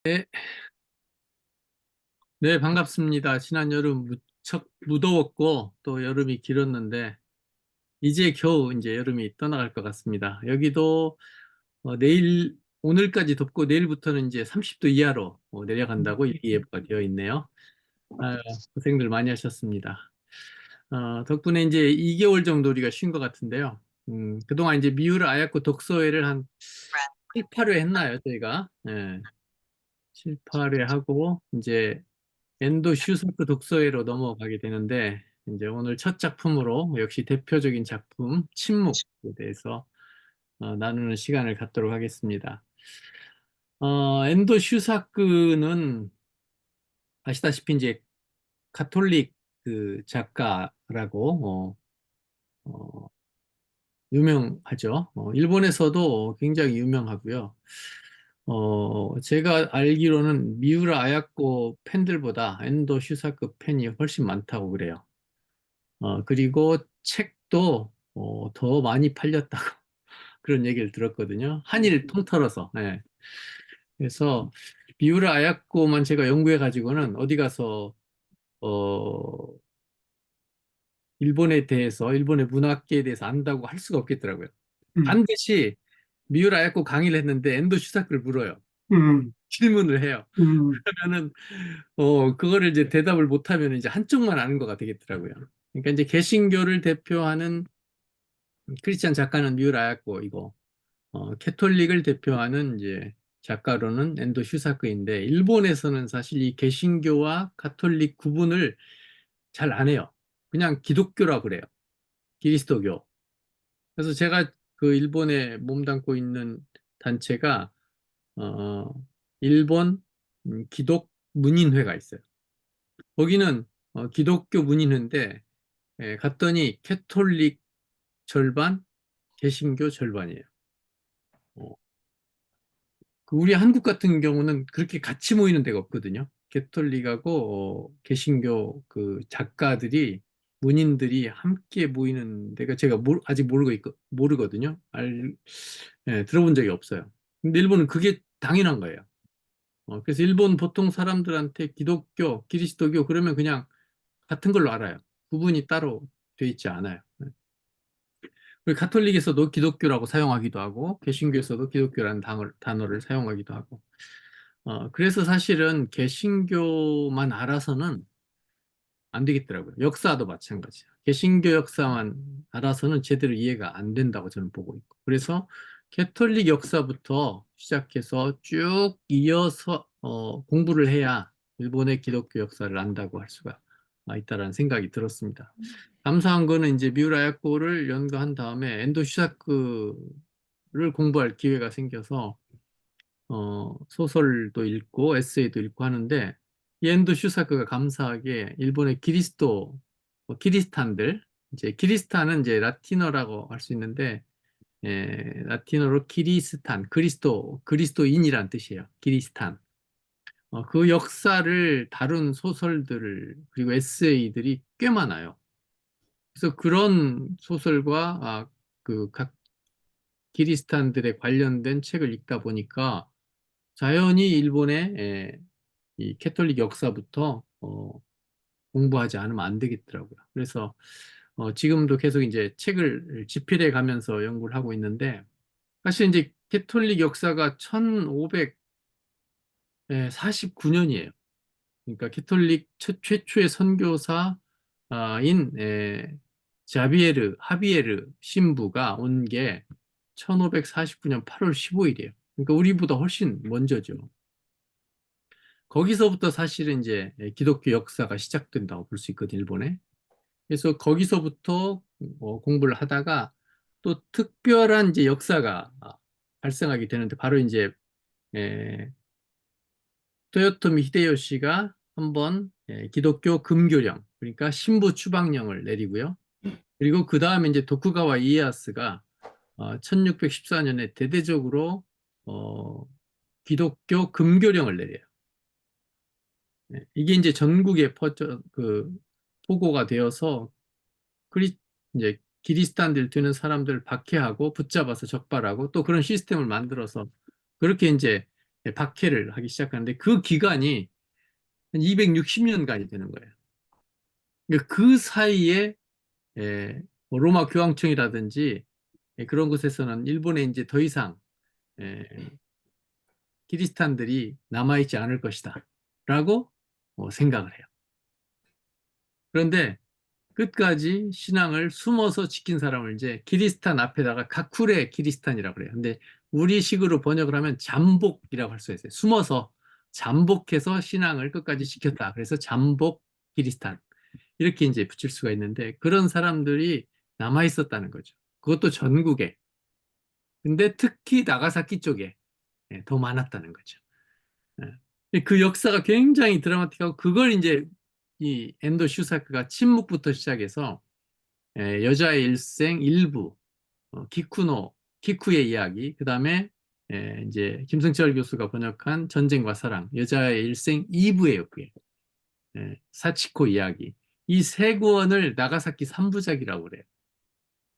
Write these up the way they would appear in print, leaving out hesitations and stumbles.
네, 네, 반갑습니다. 지난 여름 무척 무더웠고 또 여름이 길었는데 이제 겨우 이제 여름이 떠나갈 것 같습니다. 여기도 오늘까지 덥고 내일부터는 이제 30도 이하로 내려간다고 일기예보가 되어 있네요. 아, 고생들 많이 하셨습니다. 덕분에 이제 2개월 정도 우리가 쉰 것 같은데요. 그동안 이제 미우를 아야코 독서회를 한 7, 8회 했나요, 저희가? 예, 7, 8회 하고 이제 엔도 슈사크 독서회로 넘어가게 되는데, 이제 오늘 첫 작품으로 역시 대표적인 작품, 침묵에 대해서 나누는 시간을 갖도록 하겠습니다. 엔도 슈사크는 아시다시피 이제 가톨릭 그 작가라고, 어, 유명하죠. 일본에서도 굉장히 유명하고요. 제가 알기로는 미우라 아야코 팬들보다 엔도 슈사크 팬이 훨씬 많다고 그래요. 그리고 책도 더 많이 팔렸다고 그런 얘기를 들었거든요. 한일 통틀어서. 네. 그래서 미우라 아야코만 제가 연구해 가지고는 어디 가서 어, 일본에 대해서 일본의 문학계에 대해서 안다고 할 수가 없겠더라고요. 음, 반드시 미우라 아야코 강의를 했는데 엔도 슈사크를 물어요. 음, 질문을 해요. 음, 그러면은 그거를 이제 대답을 못하면 이제 한쪽만 아는 거가 되겠더라고요. 그러니까 이제 개신교를 대표하는 크리스찬 작가는 미우라야코이고 캐톨릭을 대표하는 이제 작가로는 엔도 슈사크인데 일본에서는 사실 이 개신교와 가톨릭 구분을 잘 안 해요. 그냥 기독교라 그래요. 그리스도교. 그래서 제가 그 일본에 몸담고 있는 단체가 어, 일본 기독 문인회가 있어요. 거기는 기독교 문인회인데 갔더니 캐톨릭 절반, 개신교 절반이에요. 어, 그 우리 한국 같은 경우는 그렇게 같이 모이는 데가 없거든요. 개톨릭하고 개신교 그 작가들이 문인들이 함께 모이는 데가 제가 아직 모르거든요. 들어본 적이 없어요. 근데 일본은 그게 당연한 거예요. 그래서 일본 보통 사람들한테 기독교,キリスト教그러면 그냥 같은 걸로 알아요. 구분이 따로 돼 있지 않아요. 그리고 가톨릭에서도 기독교라고 사용하기도 하고 개신교에서도 기독교라는 단어를 사용하기도 하고 그래서 사실은 개신교만 알아서는 안 되겠더라고요. 역사도 마찬가지예요. 개신교 역사만 알아서는 제대로 이해가 안 된다고 저는 보고 있고. 그래서 캐톨릭 역사부터 시작해서 쭉 이어서 공부를 해야 일본의 기독교 역사를 안다고 할 수가 있다라는 생각이 들었습니다. 감사한 거는 이제 미우라 야코를 연구한 다음에 엔도 슈사크를 공부할 기회가 생겨서 소설도 읽고 에세이도 읽고 하는데 이 엔도 슈사크가 감사하게 일본의 키리스탄들 이제 키리스탄은 이제 라틴어라고 할 수 있는데 라틴어로 키리스탄 그리스도인이란 뜻이에요. 키리스탄 그 역사를 다룬 소설들 그리고 에세이들이 꽤 많아요. 그래서 그런 소설과 그각 키리스탄들에 관련된 책을 읽다 보니까 자연히 일본의 이 캐톨릭 역사부터 공부하지 않으면 안 되겠더라고요. 그래서 지금도 계속 이제 책을 집필해 가면서 연구를 하고 있는데 사실 이제 캐톨릭 역사가 1549년이에요. 그러니까 캐톨릭 최초의 선교사인 하비에르 신부가 온 게 1549년 8월 15일이에요. 그러니까 우리보다 훨씬 먼저죠. 거기서부터 사실은 이제 기독교 역사가 시작된다고 볼 수 있거든요, 일본에. 그래서 거기서부터 공부를 하다가 또 특별한 이제 역사가 발생하게 되는데 바로 이제 에, 토요토미 히데요시가 한번 기독교 금교령, 그러니까 신부 추방령을 내리고요. 그리고 그 다음에 이제 도쿠가와 이에야스가 1614년에 대대적으로 어, 기독교 금교령을 내려요. 이게 이제 전국에 포고가 되어서 그리 이제 기리스탄들 되는 사람들 박해하고 붙잡아서 적발하고 또 그런 시스템을 만들어서 그렇게 이제 박해를 하기 시작하는데 그 기간이 한 260년간이 되는 거예요. 그러니까 그 사이에 뭐 로마 교황청이라든지 그런 곳에서는 일본에 이제 더 이상 예, 키리스탄들이 남아있지 않을 것이다 라고 생각을 해요. 그런데 끝까지 신앙을 숨어서 지킨 사람을 이제 키리스탄 앞에다가 가쿠레 키리스탄이라고 그래요. 근데 우리식으로 번역을 하면 잠복이라고 할 수 있어요. 숨어서 잠복해서 신앙을 끝까지 지켰다. 그래서 잠복 키리스탄. 이렇게 이제 붙일 수가 있는데 그런 사람들이 남아 있었다는 거죠. 그것도 전국에. 근데 특히 나가사키 쪽에 더 많았다는 거죠. 그 역사가 굉장히 드라마틱하고 그걸 이제 이 엔도 슈사크가 침묵부터 시작해서 여자의 일생 일부, 키쿠의 이야기, 그 다음에 이제 김승철 교수가 번역한 전쟁과 사랑, 여자의 일생 2부예요, 그게. 사치코 이야기. 이 세 권을 나가사키 3부작이라고 그래요.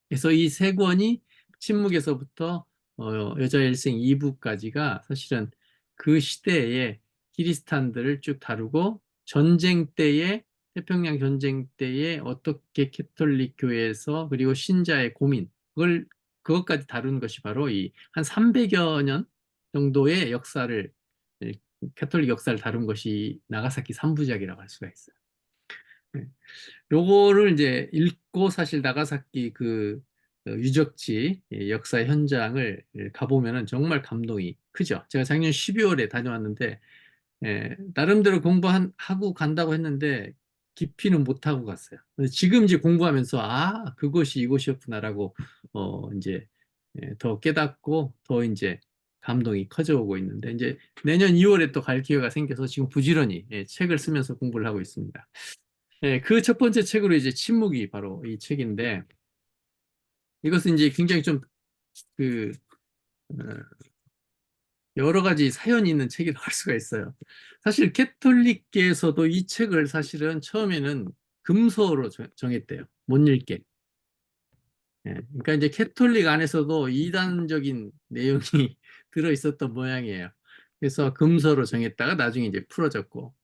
그래서 이 세 권이 침묵에서부터 여자의 일생 2부까지가 사실은 그 시대의 키리스탄들을 쭉 다루고 전쟁 때에 태평양 전쟁 때에 어떻게 캐톨릭 교회에서 그리고 신자의 고민 그것까지 다루는 것이 바로 이 한 300여 년 정도의 역사를 캐톨릭 역사를 다룬 것이 나가사키 3부작이라고 할 수가 있어요. 네. 요거를 이제 읽고 사실 나가사키 그 유적지 역사 현장을 가보면은 정말 감동이 크죠. 제가 작년 12월에 다녀왔는데 나름대로 공부하고 간다고 했는데 깊이는 못하고 갔어요. 근데 지금 이제 공부하면서 그것이 이곳이었구나라고 이제 더 깨닫고 더 이제 감동이 커져오고 있는데 이제 내년 2월에 또 갈 기회가 생겨서 지금 부지런히 책을 쓰면서 공부를 하고 있습니다. 그 첫 번째 책으로 이제 침묵이 바로 이 책인데 이것은 이제 굉장히 좀 그 여러 가지 사연이 있는 책이라고 할 수가 있어요. 사실 캐톨릭계에서도 이 책을 사실은 처음에는 금서로 정했대요. 못 읽게. 그러니까 이제 캐톨릭 안에서도 이단적인 내용이 들어 있었던 모양이에요. 그래서 금서로 정했다가 나중에 이제 풀어졌고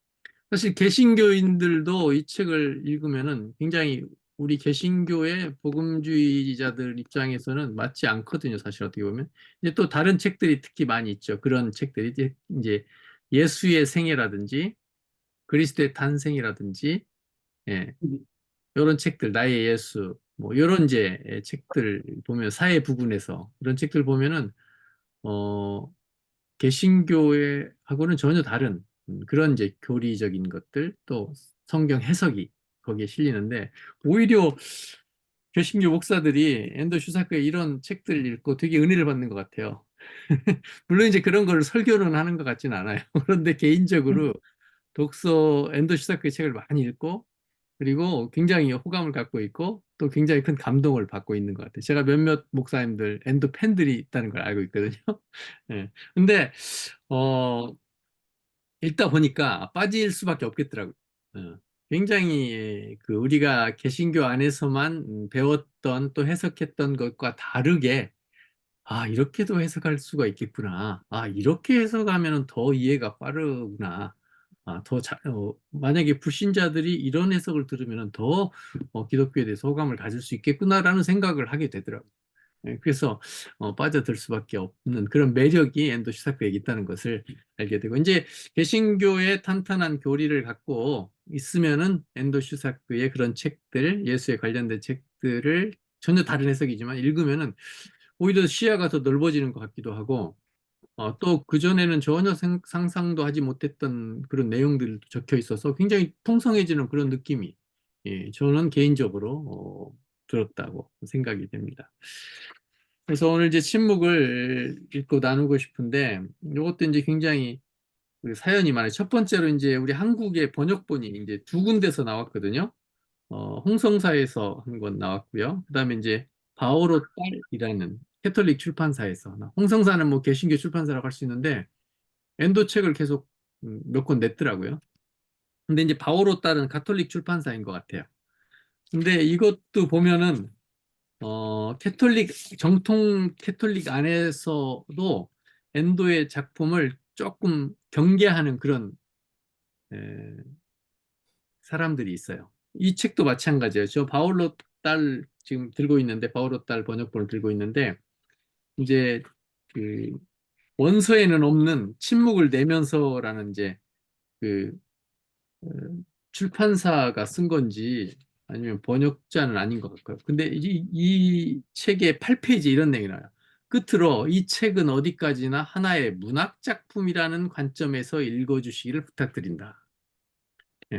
사실 개신교인들도 이 책을 읽으면은 굉장히 우리 개신교의 복음주의자들 입장에서는 맞지 않거든요. 사실 어떻게 보면. 이제 또 다른 책들이 특히 많이 있죠. 그런 책들이 이제 예수의 생애라든지 그리스도의 탄생이라든지 예, 이런 책들 나의 예수 뭐 이런 이제 책들 보면 사회 부분에서 이런 책들 보면은 어 개신교하고는 전혀 다른 그런 이제 교리적인 것들 또 성경 해석이 거기에 실리는데 오히려 개신교 목사들이 엔더 슈사크의 이런 책들 읽고 되게 은혜를 받는 것 같아요. 물론 이제 그런 걸 설교는 하는 것 같지는 않아요. 그런데 개인적으로 엔더 슈사크의 책을 많이 읽고 그리고 굉장히 호감을 갖고 있고 또 굉장히 큰 감동을 받고 있는 것 같아요. 제가 몇몇 목사님들 엔더 팬들이 있다는 걸 알고 있거든요. 예. 근데 어, 읽다 보니까 빠질 수밖에 없겠더라고요. 어, 굉장히 그 우리가 개신교 안에서만 배웠던 또 해석했던 것과 다르게 이렇게도 해석할 수가 있겠구나. 이렇게 해석하면 더 이해가 빠르구나. 만약에 불신자들이 이런 해석을 들으면 더 기독교에 대해서 호감을 가질 수 있겠구나라는 생각을 하게 되더라고요. 그래서 빠져들 수밖에 없는 그런 매력이 엔도 슈사크에게 있다는 것을 알게 되고 이제 개신교의 탄탄한 교리를 갖고 있으면은 엔도 슈사크의 그런 책들, 예수에 관련된 책들을 전혀 다른 해석이지만 읽으면은 오히려 시야가 더 넓어지는 것 같기도 하고 또 그전에는 전혀 상상도 하지 못했던 그런 내용들도 적혀 있어서 굉장히 풍성해지는 그런 느낌이 저는 개인적으로 들었다고 생각이 됩니다. 그래서 오늘 이제 침묵을 읽고 나누고 싶은데 이것도 이제 굉장히 그 사연이 많아요. 첫 번째로 이제 우리 한국의 번역본이 이제 두 군데서 나왔거든요. 홍성사에서 한 권 나왔고요. 그다음에 이제 바오로 딸이라는 캐톨릭 출판사에서 홍성사는 뭐 개신교 출판사라고 할 수 있는데 엔도 책을 계속 몇 권 냈더라고요. 근데 이제 바오로 딸은 가톨릭 출판사인 것 같아요. 근데 이것도 보면은 캐톨릭, 정통 캐톨릭 안에서도 엔도의 작품을 조금 경계하는 그런 에, 사람들이 있어요. 이 책도 마찬가지예요. 저 바올로 딸 지금 들고 있는데, 바올로 딸 번역본을 들고 있는데, 이제 그 원서에는 없는 침묵을 내면서라는 이제 그 어, 출판사가 쓴 건지 아니면 번역자는 아닌 것 같고요. 근데 이 책의 8페이지 이런 내용이 나와요. 끝으로 이 책은 어디까지나 하나의 문학 작품이라는 관점에서 읽어주시기를 부탁드린다.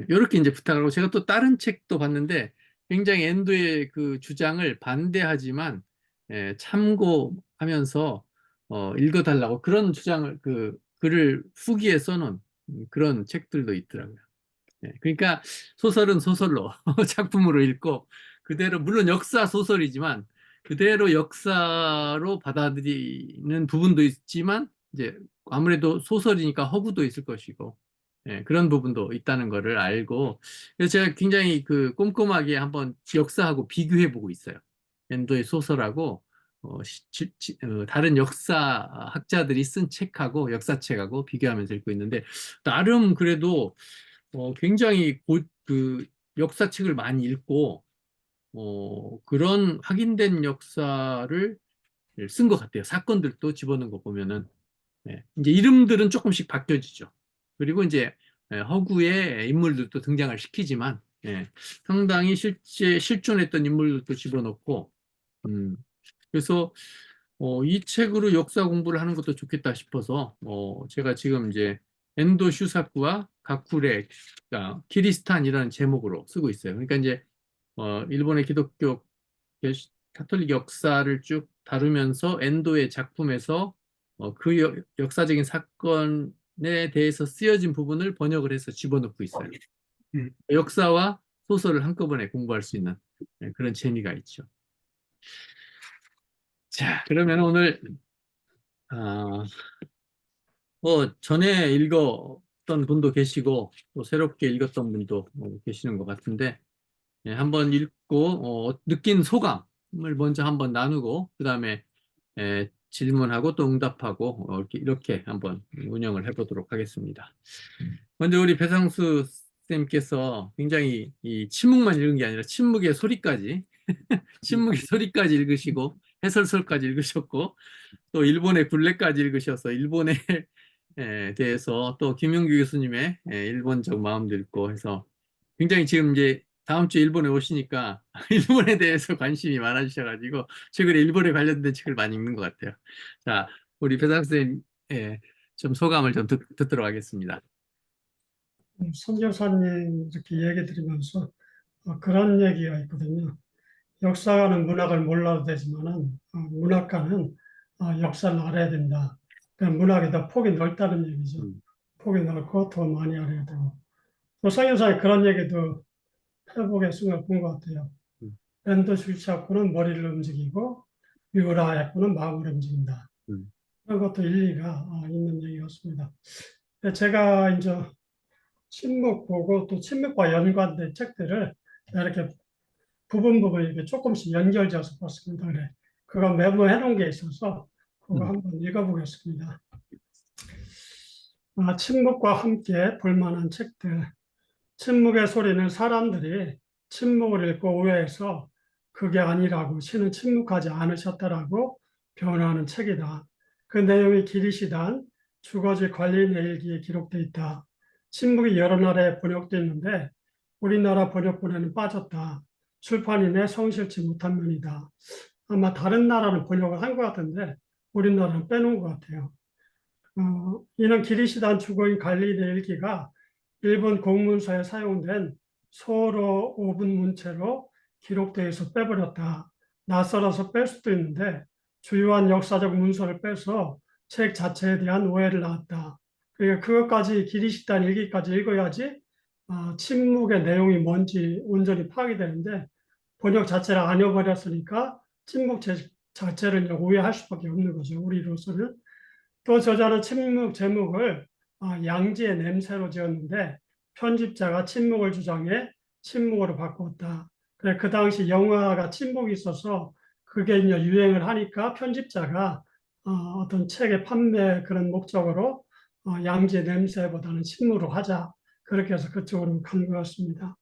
이렇게 이제 부탁하고, 제가 또 다른 책도 봤는데 굉장히 엔도의 그 주장을 반대하지만 참고하면서 읽어달라고 그런 주장을, 그 글을 후기에 써놓은 그런 책들도 있더라고요. 그러니까 소설은 소설로 작품으로 읽고, 그대로 물론 역사 소설이지만 그대로 역사로 받아들이는 부분도 있지만, 이제 아무래도 소설이니까 허구도 있을 것이고, 그런 부분도 있다는 거를 알고, 그래서 제가 굉장히 그 꼼꼼하게 한번 역사하고 비교해 보고 있어요. 앤도의 소설하고 다른 역사학자들이 쓴 책하고 역사책하고 비교하면서 읽고 있는데, 나름 그래도 굉장히 그 역사책을 많이 읽고 그런 확인된 역사를 쓴 것 같아요. 사건들도 집어넣은 거 보면은. 이제 이름들은 조금씩 바뀌어지죠. 그리고 이제 허구의 인물들도 등장을 시키지만, 상당히 실제 실존했던 인물들도 집어넣고, 음, 그래서 이 책으로 역사 공부를 하는 것도 좋겠다 싶어서 제가 지금 이제 엔도 슈사쿠와 가쿠레, 그러니까 키리스탄이라는 제목으로 쓰고 있어요. 그러니까 이제 일본의 기독교 카톨릭 역사를 쭉 다루면서 엔도의 작품에서 그 역사적인 사건에 대해서 쓰여진 부분을 번역을 해서 집어넣고 있어요. 역사와 소설을 한꺼번에 공부할 수 있는 그런 재미가 있죠. 자, 그러면 오늘 아, 전에 읽었던 분도 계시고 또 새롭게 읽었던 분도 계시는 것 같은데, 한번 읽고 느낀 소감을 먼저 한번 나누고, 그 다음에 질문하고 또 응답하고 이렇게 한번 운영을 해보도록 하겠습니다. 먼저 우리 배상수 쌤께서 굉장히 이 침묵만 읽은 게 아니라 침묵의 소리까지 침묵의 소리까지 읽으시고 해설서까지 읽으셨고, 또 일본의 굴레까지 읽으셔서 일본에 대해서, 또 김용규 교수님의 일본적 마음도 읽고 해서 굉장히 지금 이제 다음 주에 일본에 오시니까 일본에 대해서 관심이 많아지셔가지고 최근에 일본에 관련된 책을 많이 읽는 것 같아요. 자, 우리 배상 선생님 좀 소감을 좀 듣도록 하겠습니다. 선교사님 이렇게 얘기 들으면서 그런 얘기가 있거든요. 역사가는 문학을 몰라도 되지만은 문학가는 역사를 알아야 된다. 그러니까 문학이 더 폭이 넓다는 얘기죠. 음, 폭이 넓고 더 많이 알아야 되고. 또 선교사님 그런 얘기도 해보겠습니다. 본 것 같아요. 음, 랜더 슈차코는 머리를 움직이고 뮤라야코는 마음을 움직인다. 음, 그런 것도 일리가 있는 얘기였습니다. 제가 이제 침묵 보고 또 침묵과 연관된 책들을 이렇게 부분 이렇게 조금씩 연결지어서 봤습니다. 그래. 그거 메모해 놓은 게 있어서 그거 음, 한번 읽어보겠습니다. 침묵과 함께 볼만한 책들. 침묵의 소리는 사람들이 침묵을 읽고 오해해서 그게 아니라고 신은 침묵하지 않으셨다라고 변호하는 책이다. 그 내용이 기리시단 주거지 관리인의 일기에 기록돼 있다. 침묵이 여러 나라에 번역돼 있는데 우리나라 번역본에는 빠졌다. 출판인의 성실치 못한 면이다. 아마 다른 나라는 번역을 한 것 같은데 우리나라는 빼놓은 것 같아요. 이는 기리시단 주거인 관리인의 일기가 일본 공문서에 사용된 소로 오분 문체로 기록되어 있어 빼버렸다. 낯설어서 뺄 수도 있는데 주요한 역사적 문서를 빼서 책 자체에 대한 오해를 낳았다. 그러니까 그것까지 기리식단 일기까지 읽어야지 침묵의 내용이 뭔지 온전히 파악이 되는데 번역 자체를 안 읽어버렸으니까 침묵 자체를 오해할 수밖에 없는 거죠. 우리로서는. 또 저자는 침묵 제목을 양지의 냄새로 지었는데 편집자가 침묵을 주장해 침묵으로 바꿨다. 그래, 그 당시 영화가 침묵이 있어서 그게 이제 유행을 하니까 편집자가 어떤 책의 판매 그런 목적으로 양지 냄새보다는 침으로 하자. 그렇게 해서 그쪽으로 간 것 같습니다.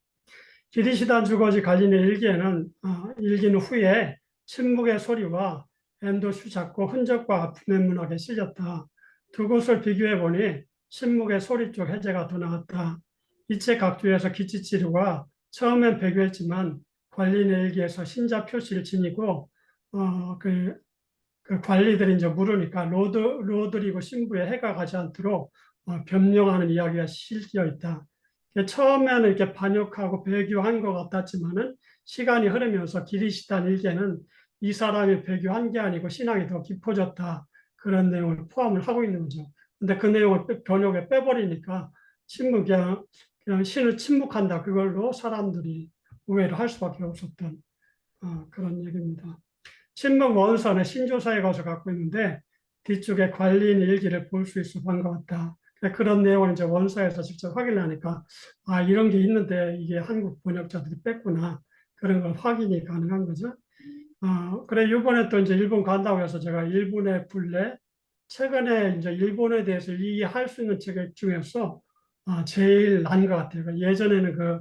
기리시단 주거지 관련의 일기는 후에 침묵의 소리와 엔도슈 작고 흔적과 아픔의 문학에 실렸다. 두 곳을 비교해 보니 침묵의 소리 쪽 해제가 더 나았다. 이 책 각주에서 기치치료가 처음엔 배교했지만 관리의 일기에서 신자 표시를 지니고 그 관리들이 이제 물으니까 로드리고 신부에 해가 가지 않도록 변명하는 이야기가 실려 있다. 처음에는 이렇게 반역하고 배교한 것 같았지만은 시간이 흐르면서 기리시단 일기에는 이 사람이 배교한 게 아니고 신앙이 더 깊어졌다. 그런 내용을 포함을 하고 있는 거죠. 근데 그 내용을 번역에 빼버리니까 그냥 신을 침묵한다. 그걸로 사람들이 오해를 할 수밖에 없었던 그런 얘기입니다. 친목 원서는 신조사에 가서 갖고 있는데 뒤쪽에 관리인 일기를 볼 수 있어 반가웠다. 그런 내용을 이제 원서에서 직접 확인하니까 이런 게 있는데 이게 한국 번역자들이 뺐구나. 그런 걸 확인이 가능한 거죠. 그래 이번에 또 이제 일본 간다고 해서 제가 일본의 굴레 최근에 이제 일본에 대해서 이해할 수 있는 책 중에서 제일 난 것 같아요. 예전에는 그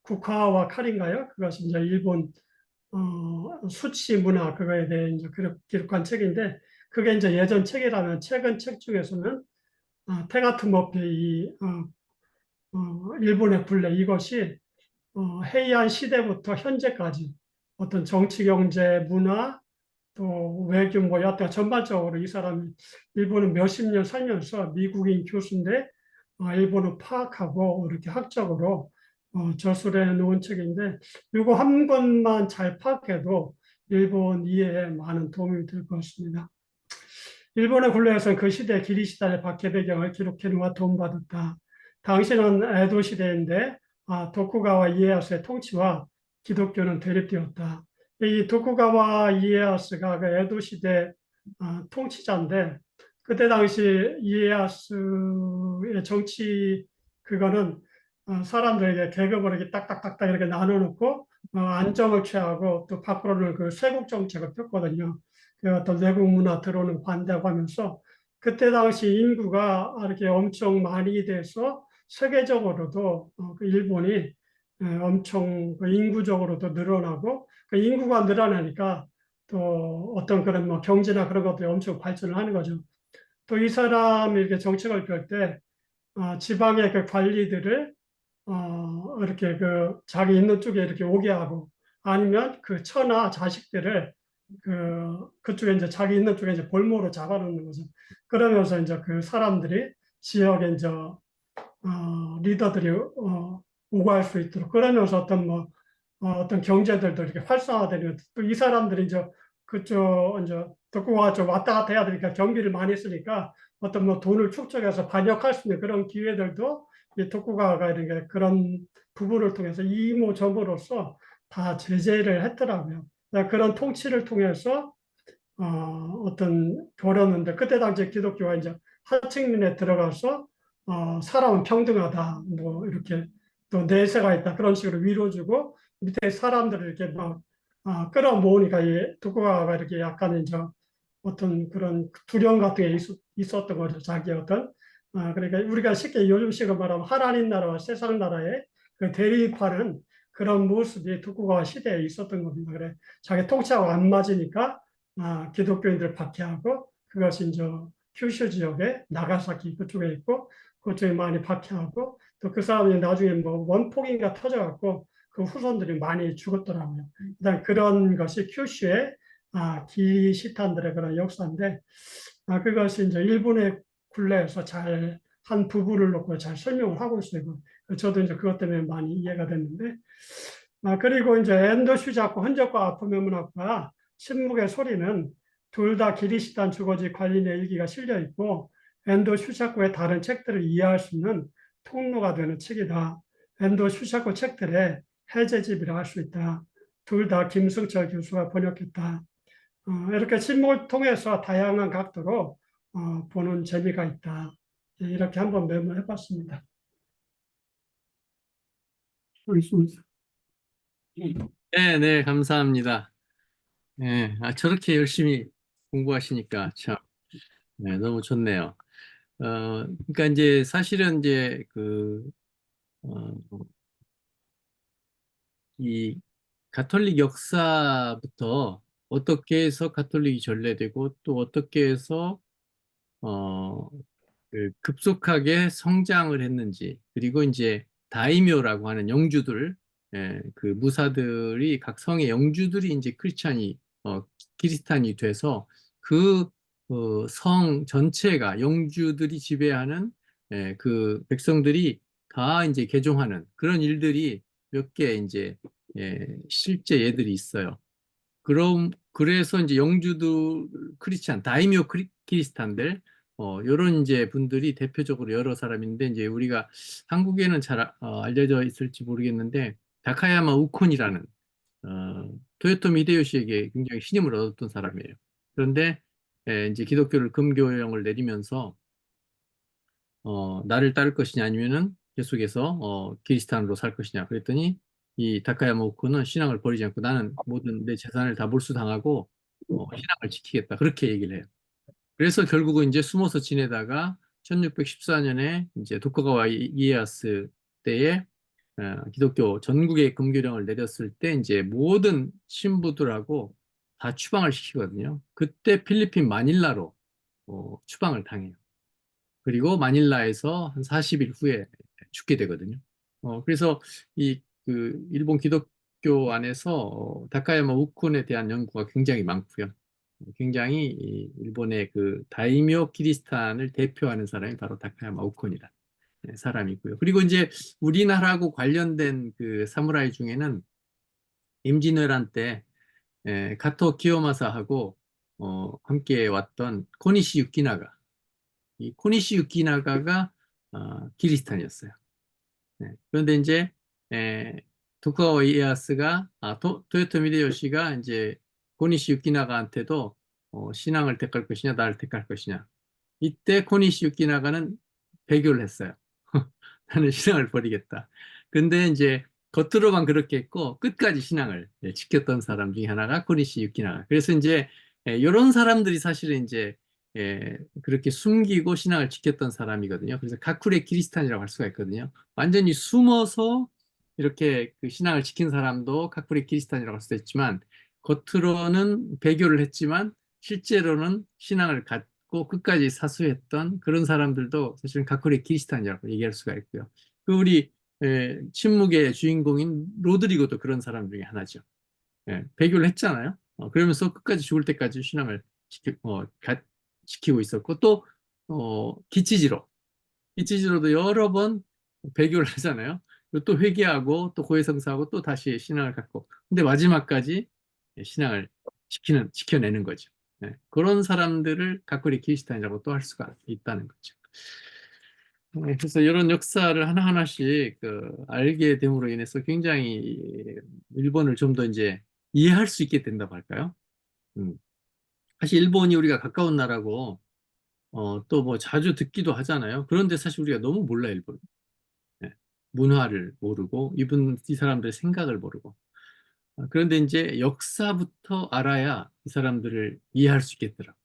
국화와 칼인가요? 그것이 이제 일본 수치 문화 그거에 대해 이제 기록한 책인데 그게 이제 예전 책이라면 최근 책 중에서는 테가트 머피의 일본의 굴레 이것이 해이안 시대부터 현재까지 어떤 정치, 경제, 문화 또 외교 뭐 여하튼 전반적으로 이 사람이 일본은 몇십 년 살면서 미국인 교수인데 일본을 파악하고 이렇게 학적으로 저술해 놓은 책인데 이거 한 권만 잘 파악해도 일본 이해에 많은 도움이 될 것 같습니다. 일본의 굴레에서는 그 시대 기리시단의 박해 배경을 기록해 놓아 도움받았다. 당시는 에도 시대인데 도쿠가와 이에야스의 통치와 기독교는 대립되었다. 이 도쿠가와 이에야스가 그 에도 시대 통치자인데 그때 당시 이에야스의 정치 그거는 사람들에게 계급을 이렇게 딱딱딱딱 이렇게 나눠놓고 안정을 취하고 또 밖으로는 그 쇄국 정책을 폈거든요. 그 어떤 외국 문화 들어오는 반대하고 하면서 그때 당시 인구가 이렇게 엄청 많이 돼서 세계적으로도 그 일본이 엄청 그 인구적으로도 늘어나고 그 인구가 늘어나니까 또 어떤 그런 뭐 경제나 그런 것들이 엄청 발전을 하는 거죠. 또 이 사람이 이렇게 정책을 펼 때 지방의 그 관리들을 이렇게 그 자기 있는 쪽에 이렇게 오게 하고 아니면 그 처나 자식들을 그쪽에 이제 자기 있는 쪽에 이제 볼모로 잡아놓는 거죠. 그러면서 이제 그 사람들이 지역에 이제 리더들이 오고할 수 있도록 그러면서 어떤 경제들도 이렇게 활성화되는 또 이 사람들이 이제 그쪽 이제 덕구가 좀 왔다 갔다 해야 되니까 경비를 많이 쓰니까 어떤 뭐 돈을 축적해서 반역할 수 있는 그런 기회들도 이 덕구가가 이렇게 그런 부분을 통해서 이모저모로서 다 제재를 했더라고요. 그런 통치를 통해서 어떤 벌었는데 그때 당시 기독교가 이제 하층민에 들어가서 사람은 평등하다 뭐 이렇게 또 내세가 있다 그런 식으로 위로주고 밑에 사람들을 이렇게 막 끌어모으니까 이 독고가가 이렇게 약간 이제 어떤 그런 두려움 같은 게 있었던 거죠. 자기 어떤 그러니까 우리가 쉽게 요즘식으로 말하면 하나님 나라와 세상 나라의 그 대립하는 그런 모습이 독고가 시대에 있었던 겁니다. 그래 자기 통치하고 안 맞으니까 기독교인들 박해하고 그것이 이제 큐슈 지역에 나가사키 그쪽에 있고 그쪽에 많이 박해하고 또 그 사람이 나중에 뭐 원폭인가 터져갖고 그 후손들이 많이 죽었더라고요. 일단 그런 것이 큐슈의 기시탄들의 그런 역사인데 그것이 이제 일본의 굴레에서 잘 한 부부를 놓고 잘 설명을 하고 있어요. 저도 이제 그것 때문에 많이 이해가 됐는데 그리고 이제 엔도 슈자코 흔적과 아픔의 문학과 침묵의 소리는 둘 다 기리시단 주거지 관련의 일기가 실려 있고 엔도 슈자코의 다른 책들을 이해할 수 있는 통로가 되는 책이다. 엔도 슈자코 책들의 해제집이라 할 수 있다. 둘 다 김승철 교수가 번역했다. 이렇게 침묵을 통해서 다양한 각도로 보는 재미가 있다. 이렇게 한번 메모해 봤습니다. 네, 네, 감사합니다. 네, 저렇게 열심히 공부하시니까 참, 네, 너무 좋네요. 그러니까 이제 사실은 이제 어, 이 가톨릭 역사부터 어떻게 해서 가톨릭이 전래되고 또 어떻게 해서 어, 급속하게 성장을 했는지, 그리고 이제 다이묘라고 하는 영주들, 그 무사들이 각 성의 영주들이 이제 키리스탄이 돼서 그 성 전체가 영주들이 지배하는 그 백성들이 다 이제 개종하는 그런 일들이 몇 개 이제 실제 예들이 있어요. 그래서 이제 영주들 크리스찬, 다이묘 키리스탄들, 요런 이제 분들이 대표적으로 여러 사람인데, 이제 우리가 한국에는 잘 알려져 있을지 모르겠는데, 다카야마 우콘이라는, 토요토미 히데요시에게 굉장히 신임을 얻었던 사람이에요. 그런데, 이제 기독교를 금교령을 내리면서, 나를 따를 것이냐 아니면은 계속해서キリスタン으로 살 것이냐 그랬더니 이 다카야마 오코는 신앙을 버리지 않고 나는 모든 내 재산을 다 몰수당하고 신앙을 지키겠다 그렇게 얘기를 해요. 그래서 결국은 이제 숨어서 지내다가 1614년에 이제 도쿠가와 이에야스 때에 기독교 전국의 금교령을 내렸을 때 이제 모든 신부들하고 다 추방을 시키거든요. 그때 필리핀 마닐라로 추방을 당해요. 그리고 마닐라에서 한 40일 후에 죽게 되거든요. 그래서 일본 기독교 안에서 다카야마 우콘에 대한 연구가 굉장히 많고요. 굉장히 이 일본의 그 다이묘 키리스탄을 대표하는 사람이 바로 다카야마 우콘이라 사람이고요. 그리고 이제 우리나라하고 관련된 그 사무라이 중에는 임진왜란 때 가토 키요마사하고 함께 왔던 코니시 유키나가, 이 코니시 유키나가가 키리스탄이었어요. 네. 그런데 이제 에, 도쿠가와 이에야스가 토요토미 히데요시가 이제 코니시 유키나가한테도 신앙을 택할 것이냐 나를 택할 것이냐, 이때 코니시 유키나가는 배교를 했어요. 나는 신앙을 버리겠다. 근데 이제 겉으로만 그렇게 했고 끝까지 신앙을 지켰던 사람 중에 하나가 코니시 유키나가. 그래서 이제 이런 사람들이 사실은 이제 그렇게 숨기고 신앙을 지켰던 사람이거든요. 그래서 가쿠레 키리스탄이라고 할 수가 있거든요. 완전히 숨어서 이렇게 그 신앙을 지킨 사람도 가쿠레 키리스탄이라고 할 수도 있지만, 겉으로는 배교를 했지만 실제로는 신앙을 갖고 끝까지 사수했던 그런 사람들도 사실은 가쿠레 키리스탄이라고 얘기할 수가 있고요. 그 우리 침묵의 주인공인 로드리고도 그런 사람 중에 하나죠. 배교를 했잖아요. 그러면서 끝까지 죽을 때까지 신앙을 지키고 있었고, 또 기치지로도 여러 번 배교를 하잖아요. 그리고 또 회개하고 또 고해성사하고 또 다시 신앙을 갖고, 근데 마지막까지 신앙을 지켜내는 거죠. 그런 사람들을 가꾸리 키리스탄이라고 또 할 수가 있다는 거죠. 그래서 이런 역사를 하나하나씩 알게 됨으로 인해서 굉장히 일본을 좀 더 이제 이해할 수 있게 된다고 할까요? 음. 사실 일본이 우리가 가까운 나라고 또 뭐 자주 듣기도 하잖아요. 그런데 사실 우리가 너무 몰라요, 일본. 예. 문화를 모르고 이 사람들의 생각을 모르고. 그런데 이제 역사부터 알아야 이 사람들을 이해할 수 있겠더라고요.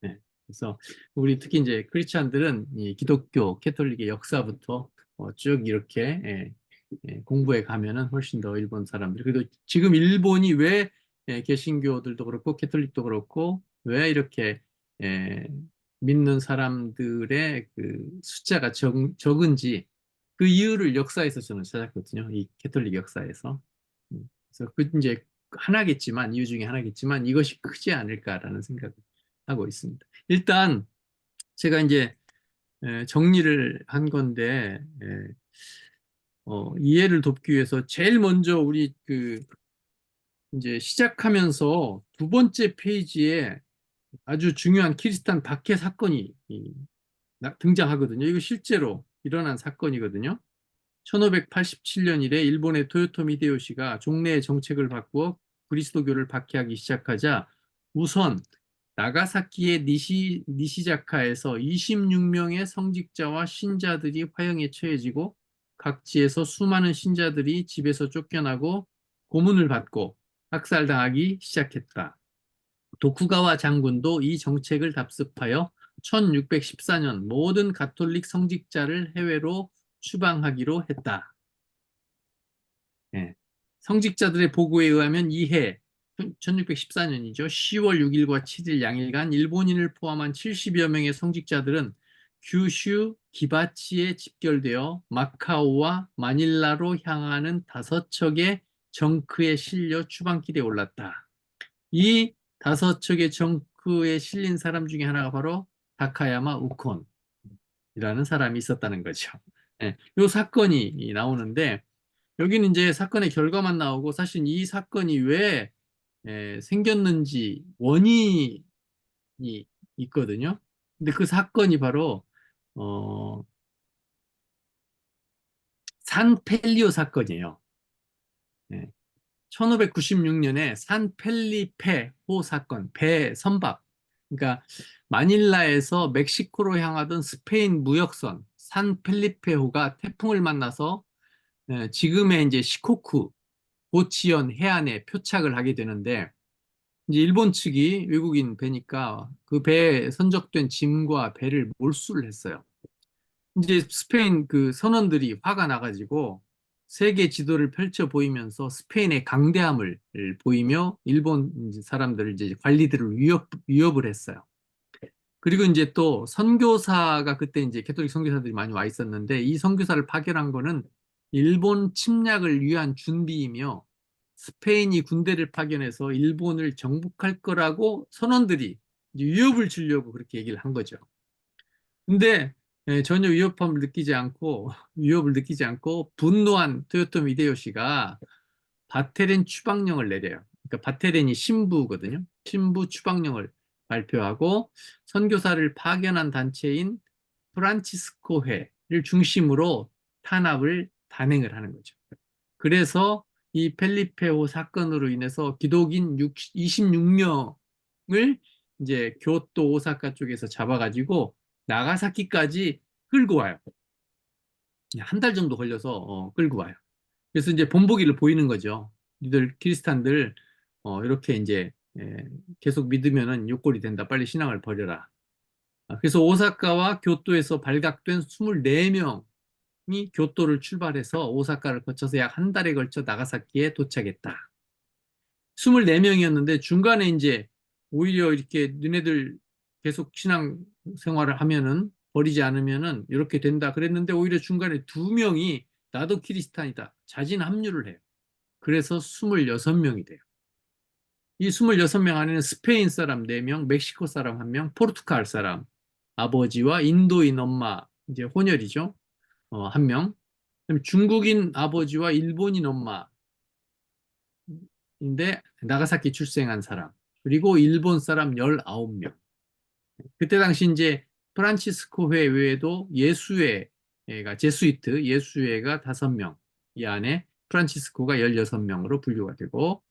예. 그래서 우리 특히 이제 크리스찬들은 이 기독교, 캐톨릭의 역사부터 쭉 이렇게 공부해 가면은 훨씬 더 일본 사람들, 그리고 지금 일본이 왜 개신교들도 그렇고 캐톨릭도 그렇고 왜 이렇게 예, 믿는 사람들의 그 숫자가 적은지 그 이유를 역사에서 저는 찾았거든요. 이 캐톨릭 역사에서. 그래서 그 이제 하나겠지만, 이유 중에 하나겠지만 이것이 크지 않을까라는 생각을 하고 있습니다. 일단 제가 이제 정리를 한 건데, 이해를 돕기 위해서 제일 먼저 우리 이제 시작하면서 두 번째 페이지에 아주 중요한 키리스탄 박해 사건이 등장하거든요. 이거 실제로 일어난 사건이거든요. 1587년 이래 일본의 토요토미 히데요시가 종래의 정책을 바꾸어 그리스도교를 박해하기 시작하자, 우선 나가사키의 니시자카에서 26명의 성직자와 신자들이 화형에 처해지고 각지에서 수많은 신자들이 집에서 쫓겨나고 고문을 받고 학살당하기 시작했다. 도쿠가와 장군도 이 정책을 답습하여 1614년 모든 가톨릭 성직자를 해외로 추방하기로 했다. 예. 성직자들의 보고에 의하면 이해 1614년이죠. 10월 6일과 7일 양일간 일본인을 포함한 70여 명의 성직자들은 규슈 기바치에 집결되어 마카오와 마닐라로 향하는 5척의 정크에 실려 추방길에 올랐다. 이 5척의 정크에 실린 사람 중에 하나가 바로 다카야마 우콘이라는 사람이 있었다는 거죠. 예, 이 사건이 나오는데 여기는 이제 사건의 결과만 나오고 사실 이 사건이 왜 생겼는지 원인이 있거든요. 근데 그 사건이 바로 어, 산 펠리오 사건이에요. 1596년에 산 펠리페호 사건, 배 선박. 그러니까 마닐라에서 멕시코로 향하던 스페인 무역선 산 펠리페호가 태풍을 만나서 지금의 이제 시코쿠 고치현 해안에 표착을 하게 되는데 이제 일본 측이 외국인 배니까 그 배에 선적된 짐과 배를 몰수를 했어요. 이제 스페인 그 선원들이 화가 나가지고 세계 지도를 펼쳐 보이면서 스페인의 강대함을 보이며 일본 사람들을 이제 관리들을 위협을 했어요. 그리고 이제 또 선교사가 그때 이제 캐톨릭 선교사들이 많이 와 있었는데 이 선교사를 파견한 거는 일본 침략을 위한 준비이며 스페인이 군대를 파견해서 일본을 정복할 거라고 선원들이 이제 위협을 주려고 그렇게 얘기를 한 거죠. 근데 전혀 위협을 느끼지 않고 분노한 토요토미 히데요시가 바테렌 추방령을 내려요. 그러니까 바테렌이 신부거든요. 신부 추방령을 발표하고 선교사를 파견한 단체인 프란치스코회를 중심으로 탄압을 단행을 하는 거죠. 그래서 이 펠리페호 사건으로 인해서 기독인 26명을 이제 교토 오사카 쪽에서 잡아가지고 나가사키까지 끌고 와요. 한 달 정도 걸려서 끌고 와요. 그래서 이제 본보기를 보이는 거죠. 니들 키리스탄들 이렇게 이제 계속 믿으면은 욕골이 된다. 빨리 신앙을 버려라. 그래서 오사카와 교토에서 발각된 24명이 교토를 출발해서 오사카를 거쳐서 약 한 달에 걸쳐 나가사키에 도착했다. 24명이었는데 중간에 이제 오히려 이렇게 너네들 계속 신앙 생활을 하면은 버리지 않으면은 이렇게 된다 그랬는데 오히려 중간에 2명이 나도 키리스탄이다. 자진 합류를 해요. 그래서 26명이 돼요. 이 26명 안에는 스페인 사람 4명, 멕시코 사람 1명, 포르투갈 사람 아버지와 인도인 엄마 이제 혼혈이죠. 1명. 그다음에 중국인 아버지와 일본인 엄마인데 나가사키 출생한 사람. 그리고 일본 사람 19명. 그때 당시 이제 프란치스코 회 외에도 예수회가 제수이트 예수회가 5명. 이 안에 프란치스코가 16명으로 분류가 되고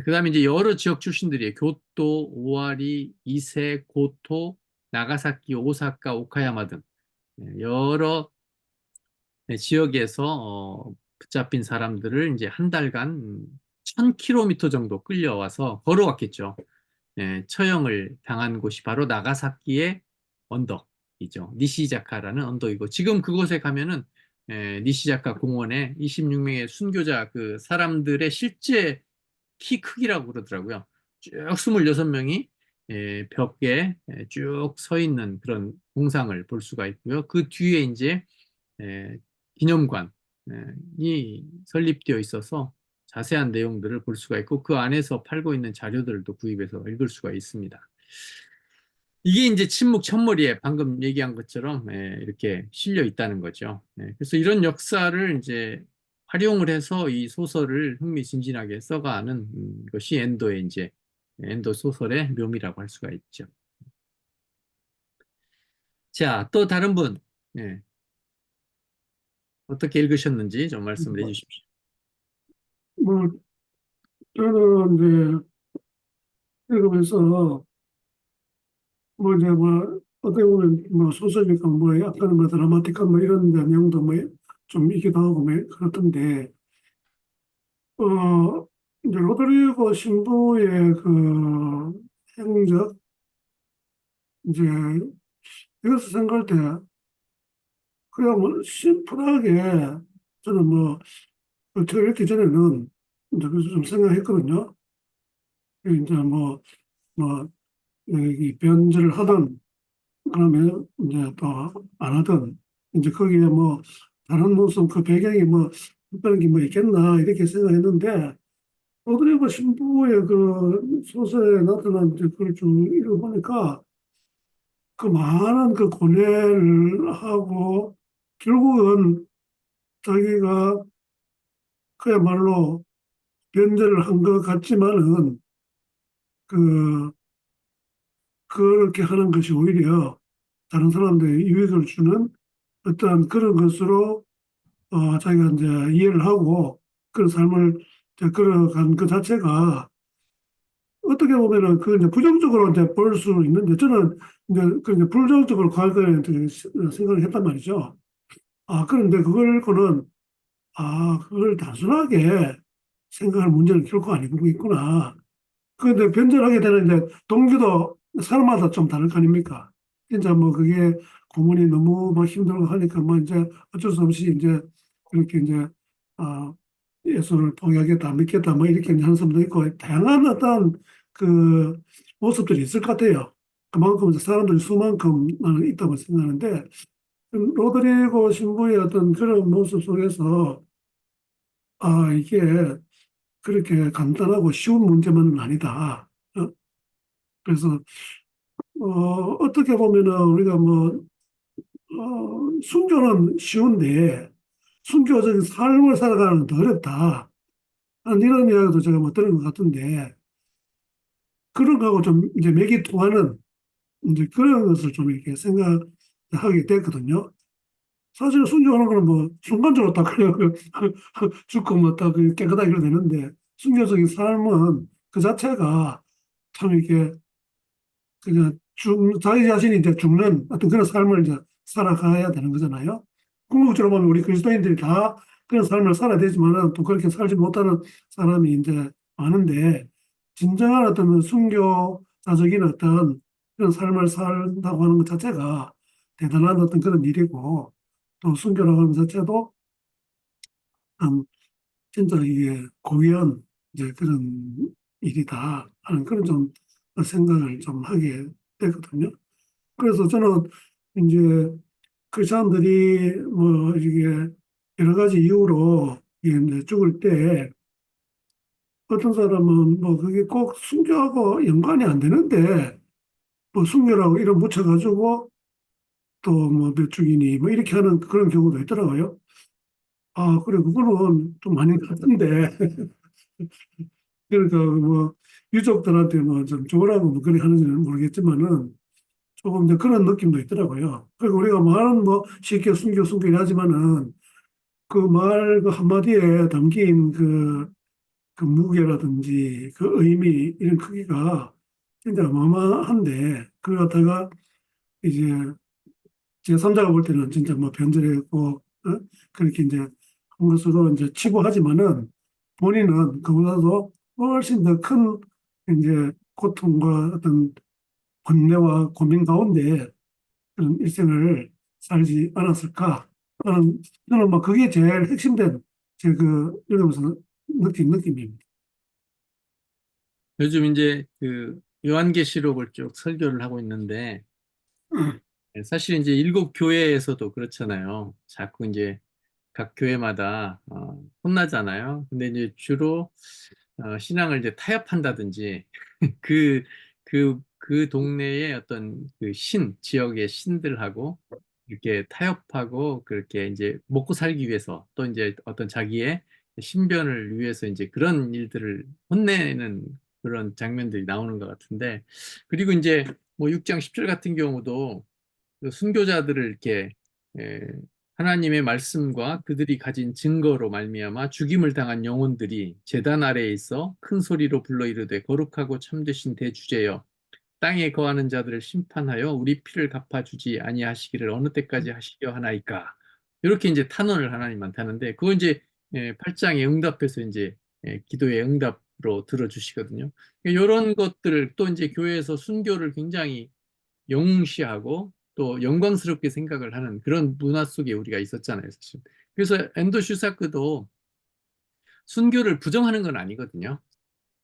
그다음에 이제 여러 지역 출신들이에요. 교토, 오와리, 이세, 고토, 나가사키, 오사카, 오카야마 등 여러 지역에서 붙잡힌 사람들을 이제 한 달간 1000km 정도 끌려와서 걸어왔겠죠. 처형을 당한 곳이 바로 나가사키의 언덕이죠. 니시자카라는 언덕이고 지금 그곳에 가면은 니시자카 공원에 26명의 순교자 그 사람들의 실제 키 크기라고 그러더라고요. 쭉 26명이 벽에 쭉 서 있는 그런 동상을 볼 수가 있고요. 그 뒤에 이제 기념관이 설립되어 있어서 자세한 내용들을 볼 수가 있고 그 안에서 팔고 있는 자료들도 구입해서 읽을 수가 있습니다. 이게 이제 침묵 첫머리에 방금 얘기한 것처럼 이렇게 실려 있다는 거죠. 그래서 이런 역사를 이제 활용을 해서 이 소설을 흥미진진하게 써가는 것이 엔도의 이제 엔도 소설의 묘미라고 할 수가 있죠. 자, 또 다른 분 어떻게 읽으셨는지 좀 말씀을 해주십시오. 뭐, 저는 이제 읽으면서 뭐 이제 뭐 어떻게 보면 뭐 소설이니까 뭐 약간 뭐 드라마틱한 뭐 이런 내용도 뭐 좀 있기도 하고 뭐 그렇던데 이제 로드리고 신부의 그 행적 이제 이것을 생각할 때 그냥 뭐 심플하게 저는 뭐 어떻게 읽기 전에는 이제 그래서 좀 생각했거든요. 이제 뭐 이 변제를 하든 그러면 이제 또 안 하든 이제 거기에 뭐 다른 무슨 그 배경이 뭐 특별한 게 뭐 있겠나 이렇게 생각했는데 오드리버 신부의 그 소설에 나타난 이제 그걸 쭉 읽어보니까 그 많은 그 고뇌를 하고 결국은 자기가 그야말로 변제를 한 것 같지만은 그 그렇게 하는 것이 오히려 다른 사람들에게 유익을 주는 어떠한 그런 것으로 자기가 이제 이해를 하고 그런 삶을 이제 걸어간 그 자체가 어떻게 보면은 그 이제 부정적으로 이제 볼 수 있는데 저는 이제 그 이제 부정적으로 과거에 이제 생각을 했단 말이죠. 그런데 그거는 그걸 단순하게 생각할 문제는 결코 아니고 있구나. 그런데 변절하게 되는 이제 동기도 사람마다 좀 다를 거 아닙니까? 진짜 뭐 그게 고문이 너무 막 힘들고 하니까 뭐 이제 어쩔 수 없이 이제 그렇게 이제 아 예수를 포기하겠다, 믿겠다 뭐 이렇게 이제 하는 사람도 있고 다양한 어떤 그 모습들이 있을 것 같아요. 그만큼 이제 사람들이 수만큼 나는 있다고 생각하는데 로드리고 신부의 어떤 그런 모습 속에서 이게 그렇게 간단하고 쉬운 문제만은 아니다. 그래서 어떻게 보면은 우리가 순교는 쉬운데 순교적인 삶을 살아가는 건 더 어렵다. 이런 이야기도 제가 뭐 들은 것 같은데 그런 거하고 좀 이제 맥이 통하는 이제 그런 것을 좀 이렇게 생각하게 됐거든요. 사실 순교하는 거는 뭐 순간적으로 딱 그냥 죽고 뭐딱 깨끗하게 이러 되는데 순교적인 삶은 그 자체가 참 이렇게 그냥 자기 자신이 이제 죽는 어떤 그런 삶을 이제 살아가야 되는 거잖아요. 궁극적으로 보면 우리 그리스도인들이 다 그런 삶을 살아야 되지만은 또 그렇게 살지 못하는 사람이 이제 많은데 진정한 어떤 순교자적인 어떤 그런 삶을 산다고 하는 것 자체가 대단한 어떤 그런 일이고 또 순교라고 하는 것 자체도 참 진짜 이게 고귀한 이제 그런 일이다 하는 그런 좀 생각을 좀 하게 되거든요. 그래서 저는 이제 그 사람들이 뭐 이게 여러 가지 이유로 이게 이제 죽을 때 어떤 사람은 뭐 그게 꼭 순교하고 연관이 안 되는데 뭐 순교라고 이름 붙여가지고 또 뭐 몇 죽이니 뭐 이렇게 하는 그런 경우도 있더라고요. 그래 그거는 좀 많이 같은데 그러니까 뭐 유족들한테 뭐 좀 좋으라고 뭐 그렇게 하는지는 모르겠지만은 조금 이제 그런 느낌도 있더라고요. 그리고 우리가 말은 뭐 쉽게 숨겨 하지만은 그 말 그 한마디에 담긴 그 무게라든지 그 의미 이런 크기가 진짜 어마어마한데 그걸 갖다가 이제 제3자가 볼 때는 진짜 뭐 변절했고 그렇게 이제 한 것으로 이제 치부하지만은 본인은 그보다도 훨씬 더 큰 이제 고통과 어떤 번뇌와 고민 가운데 그런 일생을 살지 않았을까 저는 뭐 그게 제일 핵심된 제 그 읽으면서 느낀 느낌입니다. 요즘 이제 그 요한계시록을 쭉 설교를 하고 있는데 사실 이제 일곱 교회에서도 그렇잖아요. 자꾸 이제 각 교회마다 혼나잖아요. 근데 이제 주로 신앙을 이제 타협한다든지 그, 그 동네의 어떤 그 지역의 신들하고 이렇게 타협하고 그렇게 이제 먹고 살기 위해서 또 이제 어떤 자기의 신변을 위해서 이제 그런 일들을 혼내는 그런 장면들이 나오는 것 같은데 그리고 이제 뭐 6장 10절 같은 경우도 그 순교자들을 이렇게 에, 하나님의 말씀과 그들이 가진 증거로 말미암아 죽임을 당한 영혼들이 제단 아래에 있어 큰 소리로 불러 이르되 거룩하고 참되신 대주제여 땅에 거하는 자들을 심판하여 우리 피를 갚아주지 아니하시기를 어느 때까지 하시려 하나이까 이렇게 이제 탄원을 하나님한테 하는데 그거 이제 8장에 응답해서 이제 기도의 응답으로 들어주시거든요. 이런 것들 또 이제 교회에서 순교를 굉장히 영웅시하고 또 영광스럽게 생각을 하는 그런 문화 속에 우리가 있었잖아요, 사실. 그래서 엔도 슈사크도 순교를 부정하는 건 아니거든요.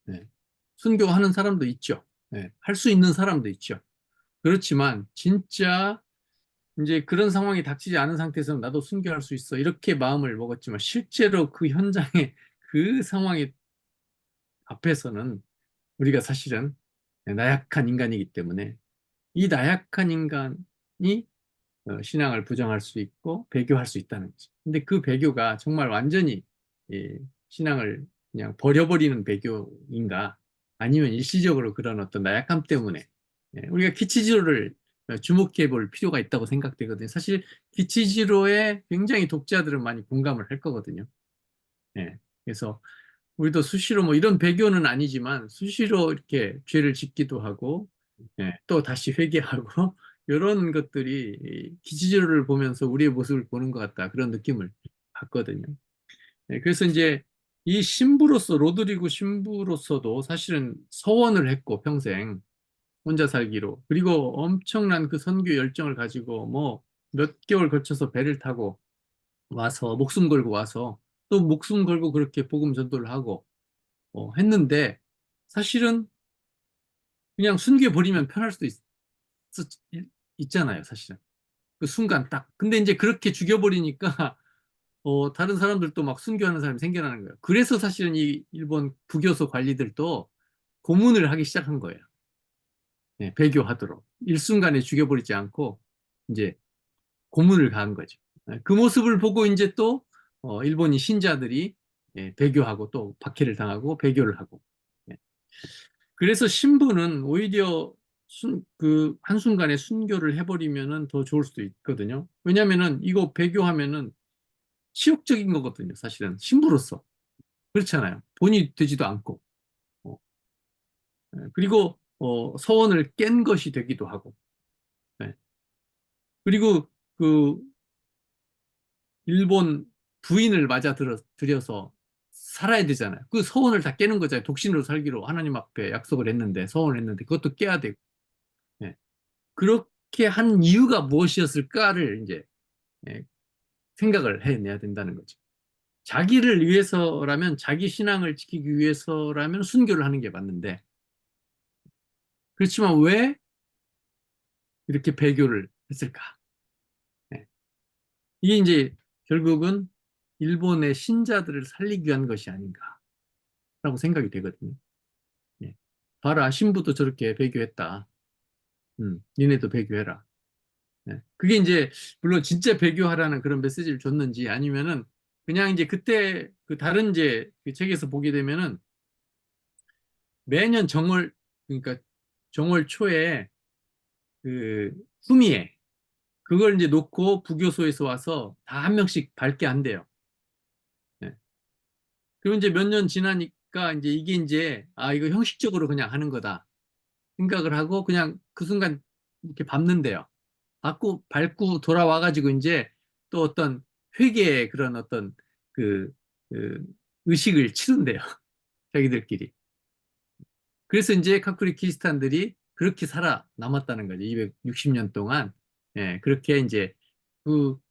네. 순교하는 사람도 있죠. 네. 할 수 있는 사람도 있죠. 그렇지만 진짜 이제 그런 상황이 닥치지 않은 상태에서는 나도 순교할 수 있어. 이렇게 마음을 먹었지만 실제로 그 현장에 그 상황이 앞에서는 우리가 사실은 나약한 인간이기 때문에 이 나약한 인간이 신앙을 부정할 수 있고 배교할 수 있다는 거죠. 근데 그 배교가 정말 완전히 신앙을 그냥 버려버리는 배교인가 아니면 일시적으로 그런 어떤 나약함 때문에 우리가 키치지로를 주목해 볼 필요가 있다고 생각되거든요. 사실 키치지로의 굉장히 독자들은 많이 공감을 할 거거든요. 예. 그래서 우리도 수시로 뭐 이런 배교는 아니지만 수시로 이렇게 죄를 짓기도 하고 또 다시 회개하고 이런 것들이 이 기지를 보면서 우리의 모습을 보는 것 같다 그런 느낌을 받거든요. 그래서 이제 이 신부로서 로드리고 신부로서도 사실은 서원을 했고 평생 혼자 살기로 그리고 엄청난 그 선교 열정을 가지고 뭐 몇 개월 거쳐서 배를 타고 와서 목숨 걸고 와서 또 목숨 걸고 그렇게 복음 전도를 하고 했는데 사실은 그냥 순교해 버리면 편할 수도 있잖아요, 사실은. 그 순간 딱. 근데 이제 그렇게 죽여버리니까 다른 사람들도 막 순교하는 사람이 생겨나는 거예요. 그래서 사실은 이 일본 부교소 관리들도 고문을 하기 시작한 거예요. 배교하도록. 일순간에 죽여버리지 않고 이제 고문을 가한 거죠. 그 모습을 보고 이제 또 일본인 신자들이 배교하고 또 박해를 당하고 배교를 하고 예. 그래서 신부는 오히려 그 한순간에 순교를 해버리면은 더 좋을 수도 있거든요. 왜냐면은 이거 배교하면은 치욕적인 거거든요. 사실은 신부로서. 그렇잖아요. 본이 되지도 않고. 어, 그리고 서원을 깬 것이 되기도 하고. 예. 그리고 그 일본 부인을 들여서 살아야 되잖아요. 그 서원을 다 깨는 거잖아요. 독신으로 살기로 하나님 앞에 약속을 했는데, 서원을 했는데, 그것도 깨야 되고. 예. 그렇게 한 이유가 무엇이었을까를 이제 예, 생각을 해내야 된다는 거죠. 자기를 위해서라면, 자기 신앙을 지키기 위해서라면 순교를 하는 게 맞는데, 그렇지만 왜 이렇게 배교를 했을까? 예. 이게 이제 결국은 일본의 신자들을 살리기 위한 것이 아닌가라고 생각이 되거든요. 예. 봐라, 신부도 저렇게 배교했다. 니네도 배교해라. 예. 그게 이제, 물론 진짜 배교하라는 그런 메시지를 줬는지 아니면은 그냥 이제 그때 그 다른 이제 그 책에서 보게 되면은 매년 그러니까 정월 초에 그 후미에 그걸 이제 놓고 부교소에서 와서 다 한 명씩 밝게 한대요. 예. 그리고 이제 몇 년 지나니까 이제 이게 이제 이거 형식적으로 그냥 하는 거다 생각을 하고 그냥 그 순간 이렇게 밟는데요. 밟고 돌아와가지고 이제 또 어떤 회개의 그런 어떤 그, 그 의식을 치른대요. 자기들끼리. 그래서 이제 카쿠리 키리스탄들이 그렇게 살아남았다는 거죠. 260년 동안. 예, 그렇게 이제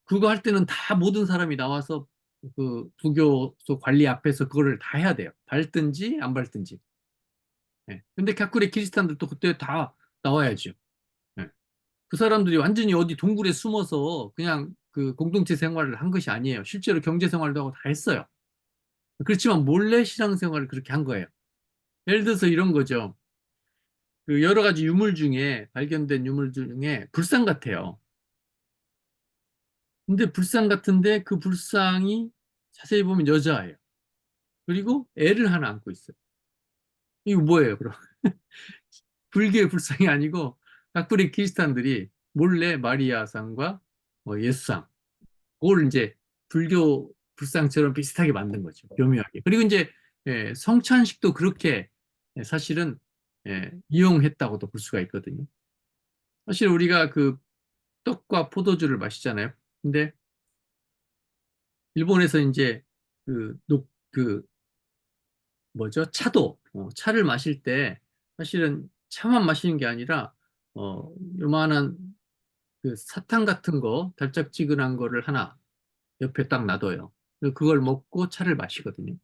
그거 할 때는 다 모든 사람이 나와서 그 부교소 관리 앞에서 그거를 다 해야 돼요. 밟든지 안 밟든지. 예. 근데 카쿠리 키리스탄들도 그때 다 나와야죠. 예. 그 사람들이 완전히 어디 동굴에 숨어서 그냥 그 공동체 생활을 한 것이 아니에요. 실제로 경제 생활도 하고 다 했어요. 그렇지만 몰래 신앙 생활을 그렇게 한 거예요. 예를 들어서 이런 거죠. 그 여러 가지 유물 중에 발견된 유물 중에 불상 같아요. 근데 불상 같은데 그 불상이 자세히 보면 여자예요. 그리고 애를 하나 안고 있어요. 이거 뭐예요, 그럼? 불교의 불상이 아니고 각부리 키리스탄들이 몰래 마리아상과 예수상 그걸 이제 불교 불상처럼 비슷하게 만든 거죠. 교묘하게. 그리고 이제 성찬식도 그렇게 사실은 이용했다고도 볼 수가 있거든요. 사실 우리가 그 떡과 포도주를 마시잖아요. 근데 일본에서 이제 그 뭐죠? 차를 마실 때 사실은 차만 마시는 게 아니라 요만한 그 사탕 같은 거, 달짝지근한 거를 하나 옆에 딱 놔둬요. 그걸 먹고 차를 마시거든요.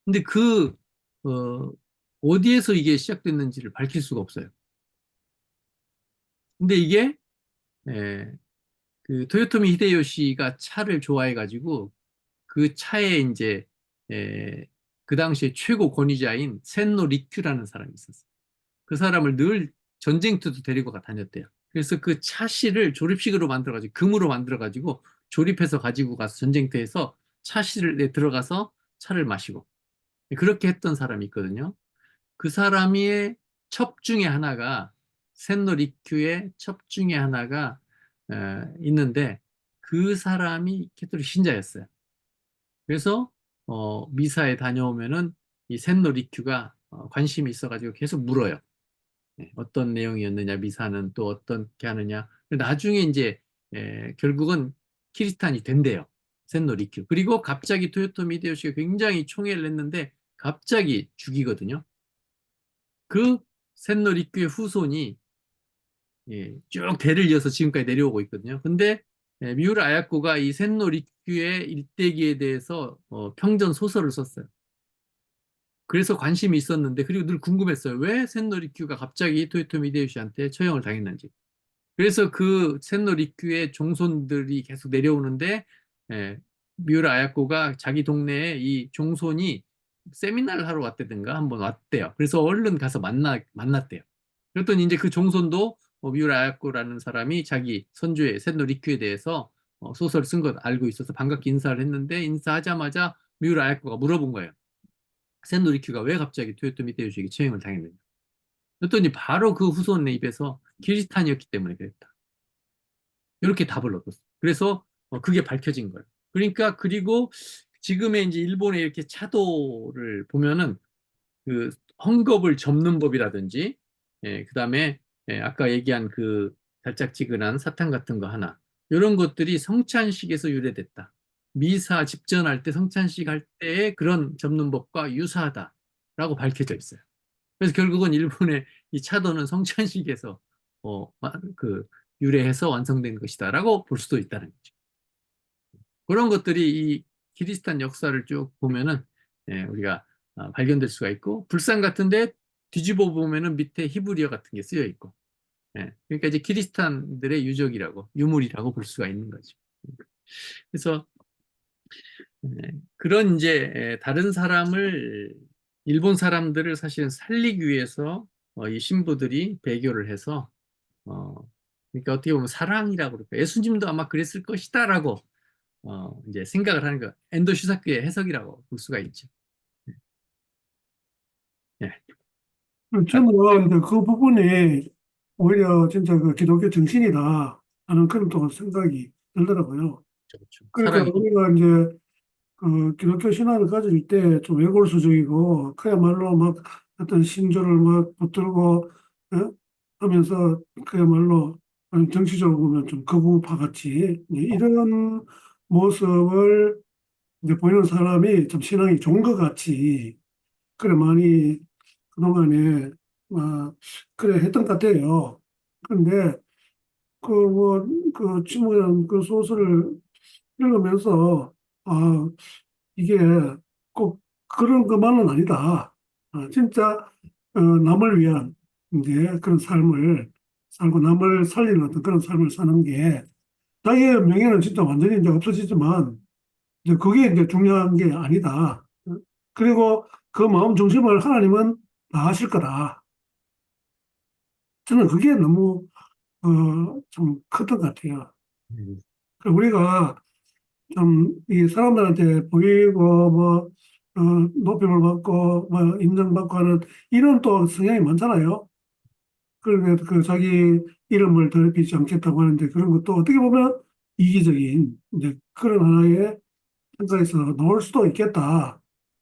근데 어, 어디에서 이게 시작됐는지를 밝힐 수가 없어요. 근데 이게, 에, 그 토요토미 히데요시가 차를 좋아해가지고 그 차에 이제, 에, 그 당시에 최고 권위자인 센노 리큐라는 사람이 있었어요. 그 사람을 늘 전쟁터도 데리고 다녔대요. 그래서 그 차씨를 조립식으로 만들어가지고, 금으로 만들어가지고, 조립해서 가지고 가서 전쟁터에서 차씨를 들어가서 차를 마시고, 그렇게 했던 사람이 있거든요. 그 사람의 첩 중에 하나가, 센노 리큐의 첩 중에 하나가 있는데, 그 사람이 캐토릭 신자였어요. 그래서 미사에 다녀오면은 이 센노 리큐가 관심이 있어가지고 계속 물어요. 네, 어떤 내용이었느냐, 미사는 또 어떻게 하느냐. 나중에 이제 결국은 키리스탄이 된대요. 센노 리큐. 그리고 갑자기 토요토미 히데요시가 굉장히 총애를 했는데 갑자기 죽이거든요. 그 센노 리큐의 후손이 쭉 대를 이어서 지금까지 내려오고 있거든요. 근데 미우라 아야코가 이 센노 리큐의 일대기에 대해서 평전 소설을 썼어요. 그래서 관심이 있었는데, 그리고 늘 궁금했어요. 왜 센노 리큐가 갑자기 토요토미 히데요시한테 처형을 당했는지. 그래서 그 센노 리큐의 종손들이 계속 내려오는데, 예, 미우라 아야코가 자기 동네에 이 종손이 세미나를 하러 왔다든가 한번 왔대요. 그래서 얼른 가서 만났대요. 그랬더니 이제 그 종손도 미우라 아야코라는 사람이 자기 선주의 센노 리큐에 대해서 소설을 쓴 걸 알고 있어서 반갑게 인사를 했는데, 인사하자마자 미우라 아야코가 물어본 거예요. 센노리큐가 왜 갑자기 토요토미 히데요시에게 처형을 당했느냐. 그랬더니 바로 그 후손의 입에서 키리스탄이었기 때문에 그랬다. 이렇게 답을 얻었어. 그래서 그게 밝혀진 거예요. 그러니까 그리고 지금의 이제 일본의 이렇게 차도를 보면은 그 헝겊을 접는 법이라든지, 그다음에 아까 얘기한 그 달짝지근한 사탕 같은 거 하나, 이런 것들이 성찬식에서 유래됐다. 미사 집전할 때 성찬식 할 때의 그런 접는 법과 유사하다라고 밝혀져 있어요. 그래서 결국은 일본의 이 차도는 성찬식에서 그 유래해서 완성된 것이다라고 볼 수도 있다는 거죠. 그런 것들이 이 키리스탄 역사를 쭉 보면은 우리가 발견될 수가 있고, 불상 같은데 뒤집어 보면은 밑에 히브리어 같은 게 쓰여 있고, 그러니까 이제 키리스탄들의 유적이라고, 유물이라고 볼 수가 있는 거죠. 그래서 그런 이제 다른 사람을, 일본 사람들을 사실은 살리기 위해서 이 신부들이 배교를 해서 어, 그러니까 어떻게 보면 사랑이라고 그럴까, 예수님도 아마 그랬을 것이다라고 이제 생각을 하는 거, 엔도 슈사크의 해석이라고 볼 수가 있죠. 예. 저는 이제 그 부분이 오히려 진짜 그 기독교 정신이다 하는 그런 또 생각이 들더라고요. 그렇죠. 그러니까 사랑이. 우리가 이제 그 기독교 신앙을 가질 때 좀 외골수적이고 그야말로 막 어떤 신조를 막 붙들고 하면서 그야말로 정치적으로 보면 좀 극우파 같이 이런 모습을 이제 보이는 사람이 좀 신앙이 좋은 것 같이 그래 많이 그동안에 그래 했던 것 같아요. 그런데 그 뭐 그 친구랑 그 소설을 읽으면서 아 이게 꼭 그런 것만은 아니다. 진짜 남을 위한 이제 그런 삶을 살고 남을 살리는 어떤 그런 삶을 사는 게 자기의 명예는 진짜 완전히 이제 없어지지만 이제 그게 이제 중요한 게 아니다. 그리고 그 마음 중심을 하나님은 다 아실 거다. 저는 그게 너무 좀 컸던 것 같아요. 음, 그리고 우리가 좀 이 사람들한테 보이고 뭐 높임을 받고 뭐 인정받고 하는 이런 또 성향이 많잖아요. 그런데 그 자기 이름을 더럽히지 않겠다고 하는데 그런 것도 어떻게 보면 이기적인 이제 그런 하나의 생각에서 놓을 수도 있겠다.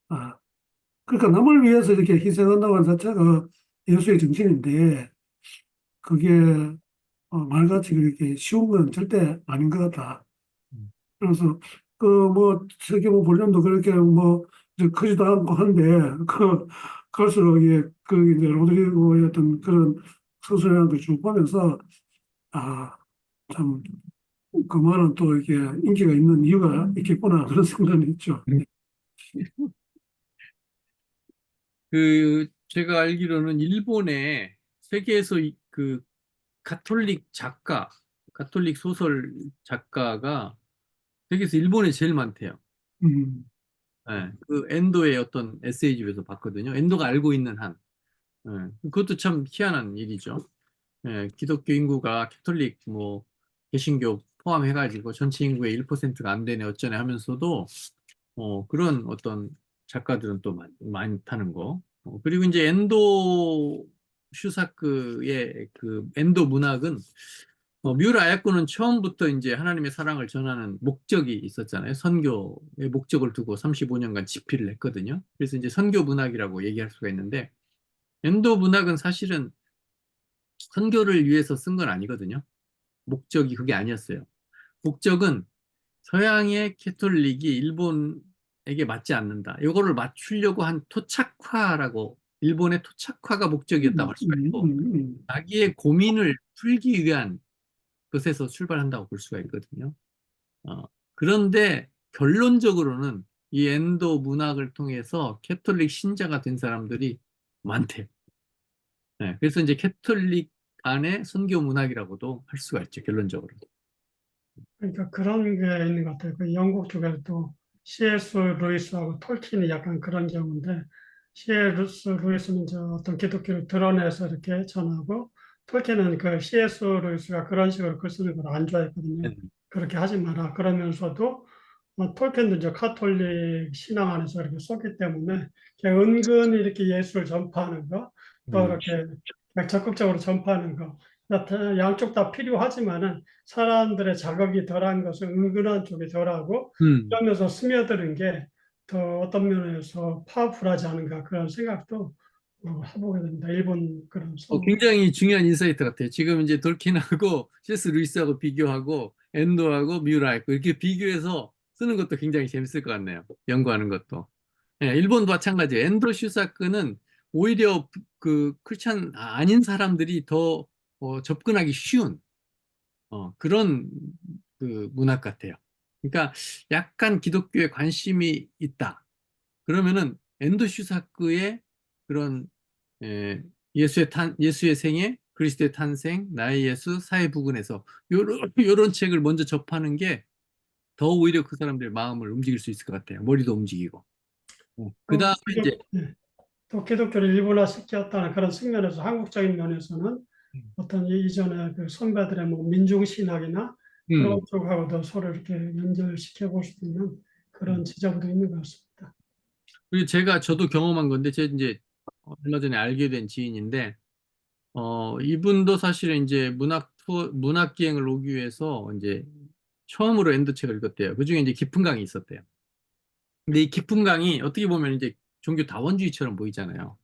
아, 그러니까 남을 위해서 이렇게 희생한다고 하는 자체가 예수의 정신인데 그게 말같이 그렇게 쉬운 건 절대 아닌 것 같다. 음, 그래서 그 뭐 세계보 훈련도 그렇게 뭐 이제 크지도 않고 한데 그 갈수록 이게 그 이제 로드리고의 어떤 그런 서술이라는 걸 쭉 보면서, 아, 참, 그만은 또 이게 인기가 있는 이유가 있겠구나, 그런 생각이 있죠. 그 제가 알기로는 일본에 세계에서 그 가톨릭 작가, 가톨릭 소설 작가가 세계에서 일본에 제일 많대요. 음, 예, 그 엔도의 어떤 에세이집에서 봤거든요. 엔도가 알고 있는 한. 예, 그것도 참 희한한 일이죠. 예, 기독교 인구가 캐톨릭, 뭐, 개신교 포함해가지고 전체 인구의 1%가 안 되네, 어쩌네 하면서도, 그런 어떤 작가들은 또 많다는 거. 그리고 이제 엔도 슈사크의 그 엔도 문학은 뮤라 아야코는 처음부터 이제 하나님의 사랑을 전하는 목적이 있었잖아요. 선교의 목적을 두고 35년간 집필을 했거든요. 그래서 이제 선교 문학이라고 얘기할 수가 있는데, 엔도 문학은 사실은 선교를 위해서 쓴 건 아니거든요. 목적이 그게 아니었어요. 목적은 서양의 캐톨릭이 일본에게 맞지 않는다. 이거를 맞추려고 한 토착화라고, 일본의 토착화가 목적이었다고 할 수가 있고, 자기의 고민을 풀기 위한 것에서 출발한다고 볼 수가 있거든요. 어, 그런데 결론적으로는 이 엔도 문학을 통해서 캐톨릭 신자가 된 사람들이 많대요. 네, 그래서 이제 캐톨릭 안에 선교 문학이라고도 할 수가 있죠, 결론적으로. 그러니까 그런 게 있는 것 같아요. 그 영국 쪽에도 C.S. 루이스하고 톨킨이 약간 그런 경우인데 C.S. 루이스는 저 어떤 기독교를 드러내서 이렇게 전하고 톨킨은 그 C.S. 루이스가 그런 식으로 글 쓰는 걸 안 좋아했거든요. 네. 그렇게 하지 마라. 그러면서도 톨킨도 이제 카톨릭 신앙 안에서 이렇게 썼기 때문에 그냥 은근히 이렇게 예수를 전파하는 거, 또 음, 이렇게 적극적으로 전파하는 거, 양쪽 다 필요하지만은 사람들의 자극이 덜한 것은 은근한 쪽이 덜하고 음. 그러면서 스며드는 게 더 어떤 면에서 파워풀하지 않은가 그런 생각도 해보게 됩니다. 일본 그런 선물. 굉장히 중요한 인사이트 같아요. 지금 이제 돌킨하고 C.S. 루이스하고 비교하고 엔도하고 뮤라이고 이렇게 비교해서 쓰는 것도 굉장히 재밌을 것 같네요. 연구하는 것도. 예, 일본도 마찬가지예요. 엔도 슈사크는 오히려 그 크리스찬 아닌 사람들이 더 접근하기 쉬운 그런 그 문학 같아요. 그러니까 약간 기독교에 관심이 있다. 그러면은 엔도 슈사크의 그런 예수의 생애, 그리스도의 탄생, 나의 예수, 사회 부근에서 요런 책을 먼저 접하는 게 더 오히려 그 사람들의 마음을 움직일 수 있을 것 같아요. 머리도 움직이고. 그 또 다음에 이제 또 기독교를 일본화 시켰다는 그런 측면에서 한국적인 면에서는 어떤 이전에 그 선배들의 뭐 민중신학이나 그런 음, 쪽하고도 서로 이렇게 연결시켜 볼 수 있는 그런 음. 지점도 있는 것 같습니다. 그리고 저도 경험한 건데, 제 이제 얼마 전에 알게 된 지인인데, 이분도 사실은 이제 문학 기행을 오기 위해서 이제 처음으로 엔더 책을 읽었대요. 그중에 이제 깊은 강이 있었대요. 근데 이 깊은 강이 어떻게 보면 이제 종교 다원주의처럼 보이잖아요.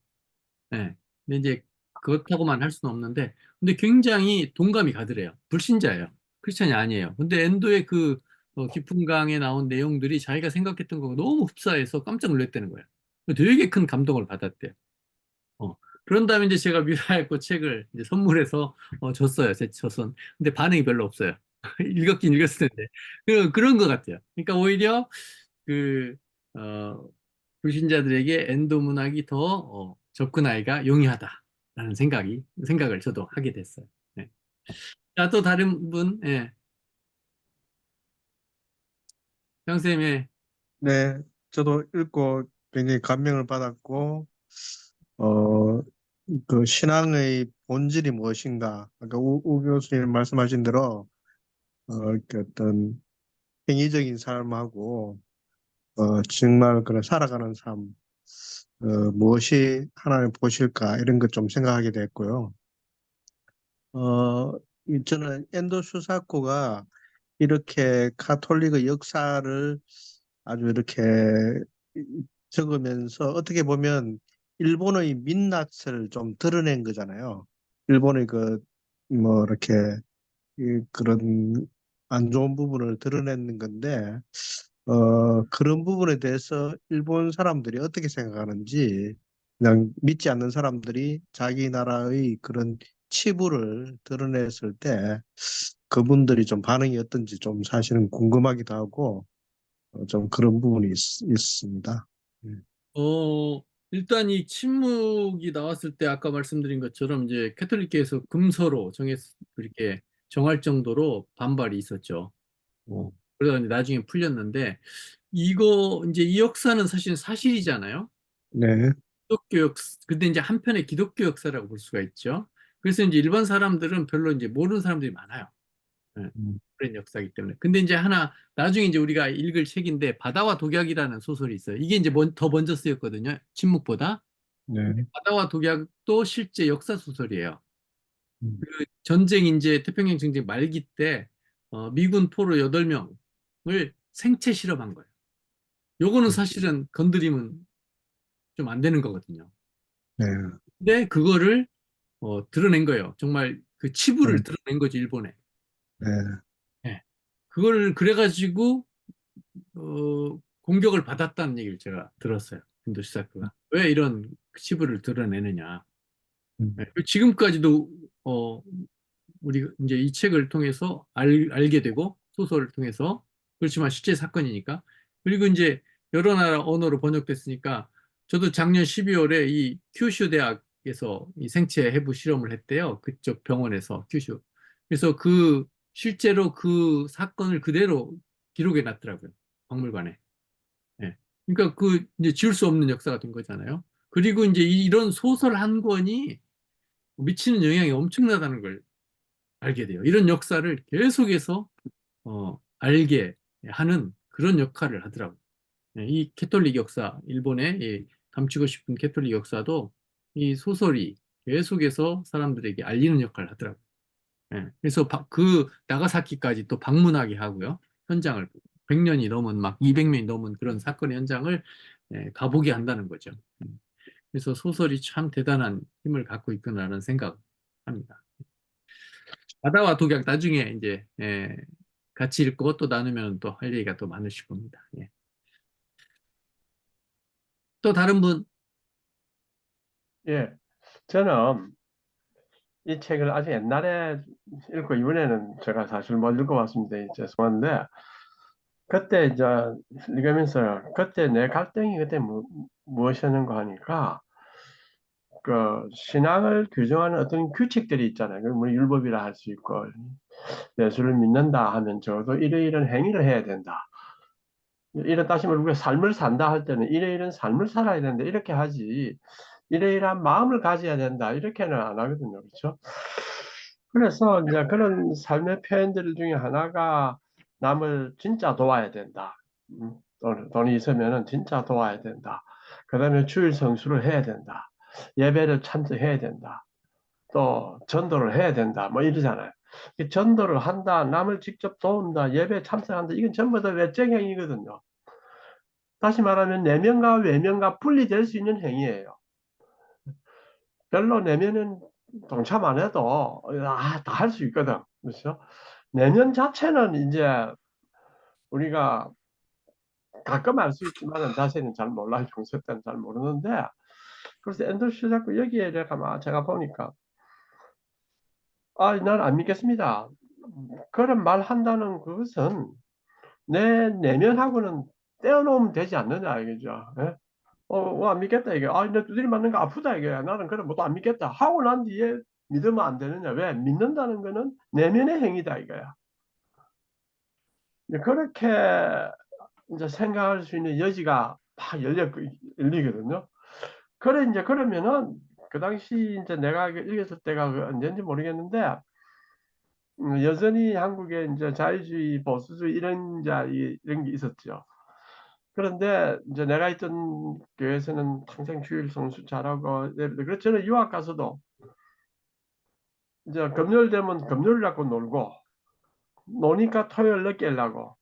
네. 근데 이제 그렇다고만 할 수는 없는데, 근데 굉장히 동감이 가더래요. 불신자예요. 크리스찬이 아니에요. 근데 엔도의 그 깊은 강에 나온 내용들이 자기가 생각했던 거가 너무 흡사해서 깜짝 놀랐다는 거예요. 되게 큰 감동을 받았대요. 어. 그런 다음에 이제 제가 미라의 그 책을 이제 선물해서 줬어요. 제 저선. 근데 반응이 별로 없어요. 읽었긴 읽었을 텐데. 그런 것 같아요. 그러니까 오히려 그, 어, 불신자들에게 엔도 문학이 더 접근하기가 용이하다라는 생각을 저도 하게 됐어요. 네. 자, 또 다른 분, 예, 형쌤의, 네, 저도 읽고 굉장히 감명을 받았고, 어, 그 신앙의 본질이 무엇인가. 아까 우 교수님 말씀하신 대로, 그 어떤 행위적인 삶하고, 정말 그런 살아가는 삶, 무엇이 하나님 보실까, 이런 것 좀 생각하게 됐고요. 저는 엔도 수사코가 이렇게 카톨릭의 역사를 아주 이렇게 적으면서 어떻게 보면 일본의 민낯을 좀 드러낸 거잖아요. 일본의 뭐 이렇게 그런 안 좋은 부분을 드러내는 건데, 그런 부분에 대해서 일본 사람들이 어떻게 생각하는지, 그냥 믿지 않는 사람들이 자기 나라의 그런 치부를 드러냈을 때 그분들이 좀 반응이 어떤지 좀 사실은 궁금하기도 하고 좀 그런 부분이 있습니다. 어, 일단 이 침묵이 나왔을 때 아까 말씀드린 것처럼 이제 캐톨릭계에서 금서로 그렇게 정할 정도로 반발이 있었죠. 그러다 이제 나중에 풀렸는데 이거 이제 이 역사는 사실 사실이잖아요. 네, 기독교 근데 이제 한편의 기독교 역사라고 볼 수가 있죠. 그래서 이제 일반 사람들은 별로 이제 모르는 사람들이 많아요. 예, 음, 그런 역사이기 때문에. 근데 이제 하나 나중에 이제 우리가 읽을 책인데 바다와 독약이라는 소설이 있어요. 이게 이제 더 먼저 쓰였거든요. 침묵보다. 네, 바다와 독약도 실제 역사 소설이에요. 음, 그 전쟁 이제 태평양 전쟁 말기 때 미군 포로 8명을 생체 실험한 거예요. 요거는 사실은 건드리면 좀 안 되는 거거든요. 네, 근데 그거를 드러낸 거예요. 정말 그 네, 치부를 드러낸 거죠, 일본에. 네, 예. 그걸 그래가지고 공격을 받았다는 얘기를 제가 들었어요. 인도시사크가. 왜 이런 치부를 드러내느냐. 예. 음, 지금까지도 우리 이제 이 책을 통해서 알게 되고 소설을 통해서 그렇지만 실제 사건이니까 그리고 이제 여러 나라 언어로 번역됐으니까 저도 작년 12월에 이 큐슈 대학에서 이 생체 해부 실험을 했대요. 그쪽 병원에서 큐슈. 그래서 실제로 그 사건을 그대로 기록해 놨더라고요. 박물관에. 예. 그러니까 이제 지울 수 없는 역사가 된 거잖아요. 그리고 이제 이런 소설 한 권이 미치는 영향이 엄청나다는 걸 알게 돼요. 이런 역사를 계속해서 알게 하는 그런 역할을 하더라고요. 예, 이 캐톨릭 역사, 일본의 이 감추고 싶은 캐톨릭 역사도 이 소설이 계속해서 사람들에게 알리는 역할을 하더라고요. 예, 그래서 그 나가사키까지 또 방문하게 하고요. 현장을 100년이 넘은 막 200년이 넘은 그런 사건의 현장을 가보게 한다는 거죠. 그래서 소설이 참 대단한 힘을 갖고 있구나라는 생각합니다. 바다와 독약 나중에 이제 같이 읽고 또 나누면 또 할 얘기가 또 많으실 겁니다. 예. 또 다른 분, 예, 저는 이 책을 아주 옛날에 읽고 이번에는 제가 사실 못 읽어봤습니다. 죄송한데 그때 이제 읽으면서 그때 내 갈등이 그때 무엇이었는가 하니까 그 신앙을 규정하는 어떤 규칙들이 있잖아요. 뭐 율법이라 할 수 있고 예수를 믿는다 하면 적어도 이러이런 행위를 해야 된다. 이런 따지면 우리가 삶을 산다 할 때는 이러이런 삶을 살아야 된다. 이렇게 하지. 이러이러한 마음을 가져야 된다. 이렇게는 안 하거든요. 그렇죠? 그래서 이제 그런 삶의 표현들 중에 하나가 남을 진짜 도와야 된다. 돈이 있으면은 진짜 도와야 된다. 그 다음에 주일 성수를 해야 된다. 예배를 참석해야 된다. 또 전도를 해야 된다. 뭐 이러잖아요. 이 전도를 한다, 남을 직접 도운다, 예배 참석한다. 이건 전부 다 외적행위거든요. 다시 말하면 내면과 외면과 분리될 수 있는 행위예요. 별로 내면은 동참 안 해도 다 할 수 있거든. 그렇죠? 내면 자체는 이제 우리가 가끔 알 수 있지만은 자세는 잘 몰라요. 평소 때는 잘 모르는데 그래서 앤더스 자꾸 여기에 제가 보니까 나는 안 믿겠습니다. 그런 말 한다는 그것은 내 내면하고는 떼어놓으면 되지 않느냐 이거죠. 예? 안 믿겠다 이게. 내 두드리 맞는 거 아프다 이게. 나는 그래 뭐도 안 믿겠다 하고 난 뒤에 믿으면 안 되느냐. 왜? 믿는다는 거는 내면의 행위다 이거야. 이제 그렇게 이제 생각할 수 있는 여지가 막 열리거든요. 그래 이제 그러면은 그 당시 이제 내가 읽었을 때가 언제인지 모르겠는데 여전히 한국에 이제 자유주의, 보수주의 이런 게 있었죠. 그런데 이제 내가 있던 교회에서는 항상 주일 성수 잘하고 그래서 저는 유학 가서도 이제 금요일 되면 금요일 갖고 놀고 노니까 토요일 늦게 일하고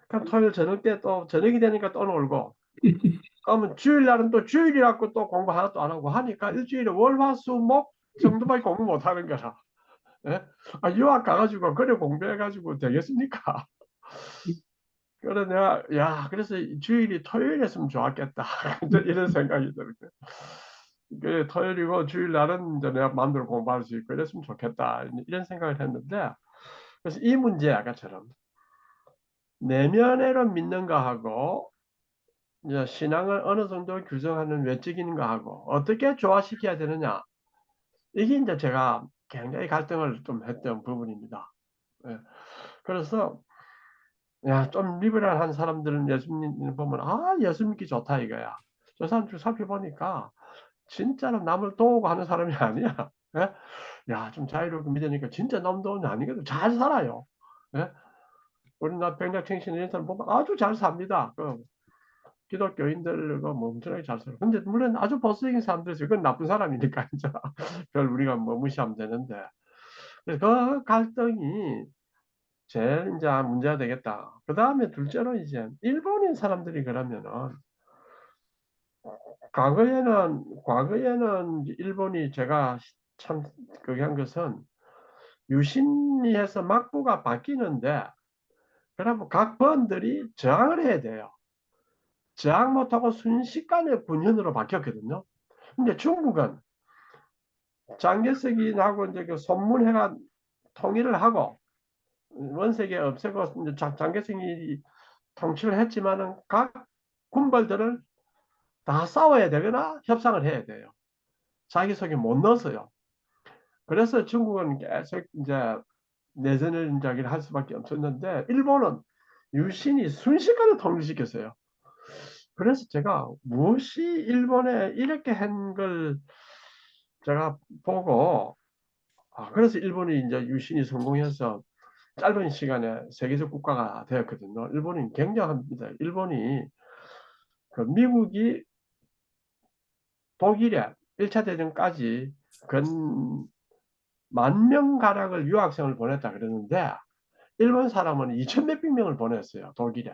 그럼 토요일 저녁 때 또 저녁이 되니까 또 놀고 그러면 주일 날은 또 주일이라고 또 공부 하나도 안 하고 하니까 일주일에 월, 화, 수, 목 정도밖에 공부 못 하는 거라. 예? 유학 가가지고 그래 공부해가지고 되겠습니까? 그래 내가 그래서 주일이 토요일이었으면 좋았겠다. 이런 생각이 들어요. 그 토요일이고 주일날은 이제 내가 마음대로 공부할 수 있고 이랬으면 좋겠다. 이런 생각을 했는데, 그래서 이 문제 아까처럼 내면으로 믿는 거하고 이제 신앙을 어느 정도 규정하는 외적인 거하고 어떻게 조화시켜야 되느냐. 이게 이제 제가 굉장히 갈등을 좀 했던 부분입니다. 예. 그래서 야, 좀 리버럴한 사람들은 예수님 보면 예수 믿기 좋다 이거야. 저 사람들 살펴보니까 진짜로 남을 도우고 하는 사람이 아니야. 예? 야, 좀 자유롭게 믿으니까 진짜 남 도우는 아니거든. 잘 살아요. 예? 우리나라 백작청신 이런 사람 보면 아주 잘 삽니다. 기독교인들 뭐 엄청나게 잘 살아요. 근데 물론 아주 보수적인 사람들이 그건 나쁜 사람이니까 이제 별 우리가 뭐 무시하면 되는데. 그래서 그 갈등이 제일 이제 문제가 되겠다. 그 다음에 둘째로 이제 일본인 사람들이 그러면은 과거에는 일본이 제가 참 그게 한 것은 유신이 해서 막부가 바뀌는데 그러면 각 번들이 저항을 해야 돼요. 저항 못하고 순식간에 군현으로 바뀌었거든요. 근데 중국은 장개석이하고 이제 그 손문해가 통일을 하고 원색에 없애고 이제 장개석이 통치를 했지만은 각 군벌들을 다 싸워야 되거나 협상을 해야 돼요. 자기 속에 못 넣었어요. 그래서 중국은 계속 이제 내전을 이제 할 수밖에 없었는데 일본은 유신이 순식간에 통일시켰어요. 그래서 제가 무엇이 일본에 이렇게 한 걸 제가 보고 그래서 일본이 이제 유신이 성공해서 짧은 시간에 세계적 국가가 되었거든요. 일본이 굉장합니다. 일본이 그 미국이 독일에 1차 대전까지 근 10,000,000가량을 유학생을 보냈다 그러는데 일본 사람은 2천 몇백 명을 보냈어요. 독일에.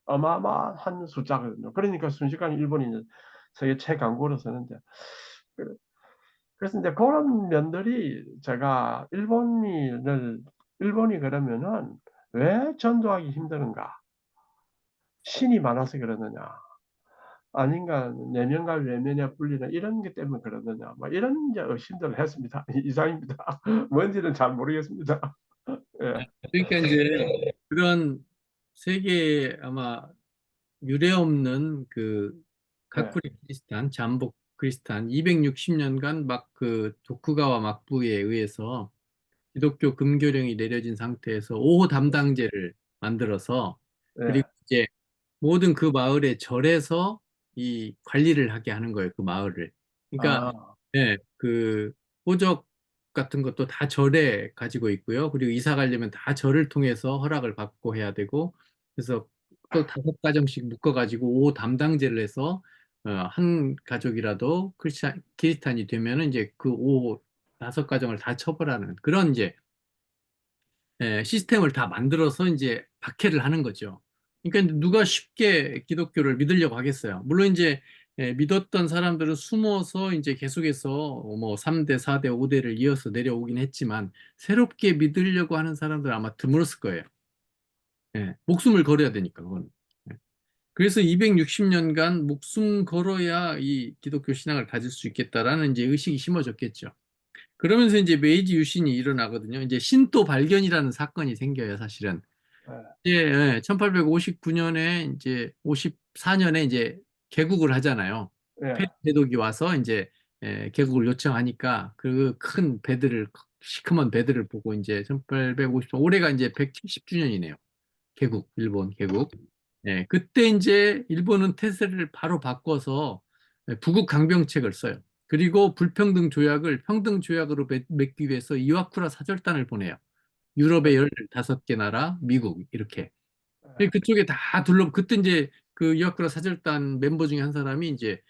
어마어마한 숫자거든요. 그러니까 순식간에 일본이 세계 최강국으로 서는데 그래서 이제 그런 면들이 제가 일본이 그러면은 왜 전도하기 힘드는가? 신이 많아서 그러느냐? 아닌가 내면과 외면에 불리는 이런 게 때문에 그러느냐? 뭐 이런 이제 의심들을 했습니다. 이상입니다. 뭔지는 잘 모르겠습니다. 예, 그러니까 이제 그런 세계에 아마 유례 없는 그 예, 가쿠리 크리스탄, 잠복 크리스탄 260년간 막 그 도쿠가와 막부에 의해서 기독교 금교령이 내려진 상태에서 5호 담당제를 만들어서 예. 그리고 이제 모든 그 마을의 절에서 이 관리를 하게 하는 거예요. 그 마을을. 그러니까 아, 예, 그 호적 같은 것도 다 절에 가지고 있고요. 그리고 이사 가려면 다 절을 통해서 허락을 받고 해야 되고 그래서 또 5가정씩 묶어가지고 5호 담당제를 해서 한 가족이라도 키리스탄이 되면은 이제 그 5호 5가정을 다 처벌하는 그런 이제 시스템을 다 만들어서 이제 박해를 하는 거죠. 그러니까 누가 쉽게 기독교를 믿으려고 하겠어요. 물론 이제 믿었던 사람들은 숨어서 이제 계속해서 뭐 3대, 4대, 5대를 이어서 내려오긴 했지만 새롭게 믿으려고 하는 사람들은 아마 드물었을 거예요. 목숨을 걸어야 되니까 그건. 예. 그래서 260년간 목숨 걸어야 이 기독교 신앙을 가질 수 있겠다라는 이제 의식이 심어졌겠죠. 그러면서 이제 메이지 유신이 일어나거든요. 이제 신도 발견이라는 사건이 생겨요, 사실은. 이제 1859년에 이제 54년에 이제 개국을 하잖아요. 예, 대독이 와서 이제 개국을 요청하니까 그 큰 배들을 시커먼 배들을 보고 이제 1850 올해가 이제 170주년이네요. 일본 개국. 그때 이제 일본은 태세를 바로 바꿔서 부국 강병책을 써요. 그리고 불평등 조약을 평등 조약으로 맺기 위해서 이와쿠라 사절단을 보내요. 유럽의 15개 나라, 미국 이렇게. 그쪽에 다 그때 이제 그 이와쿠라 사절단 멤버 중에 한 사람이 이제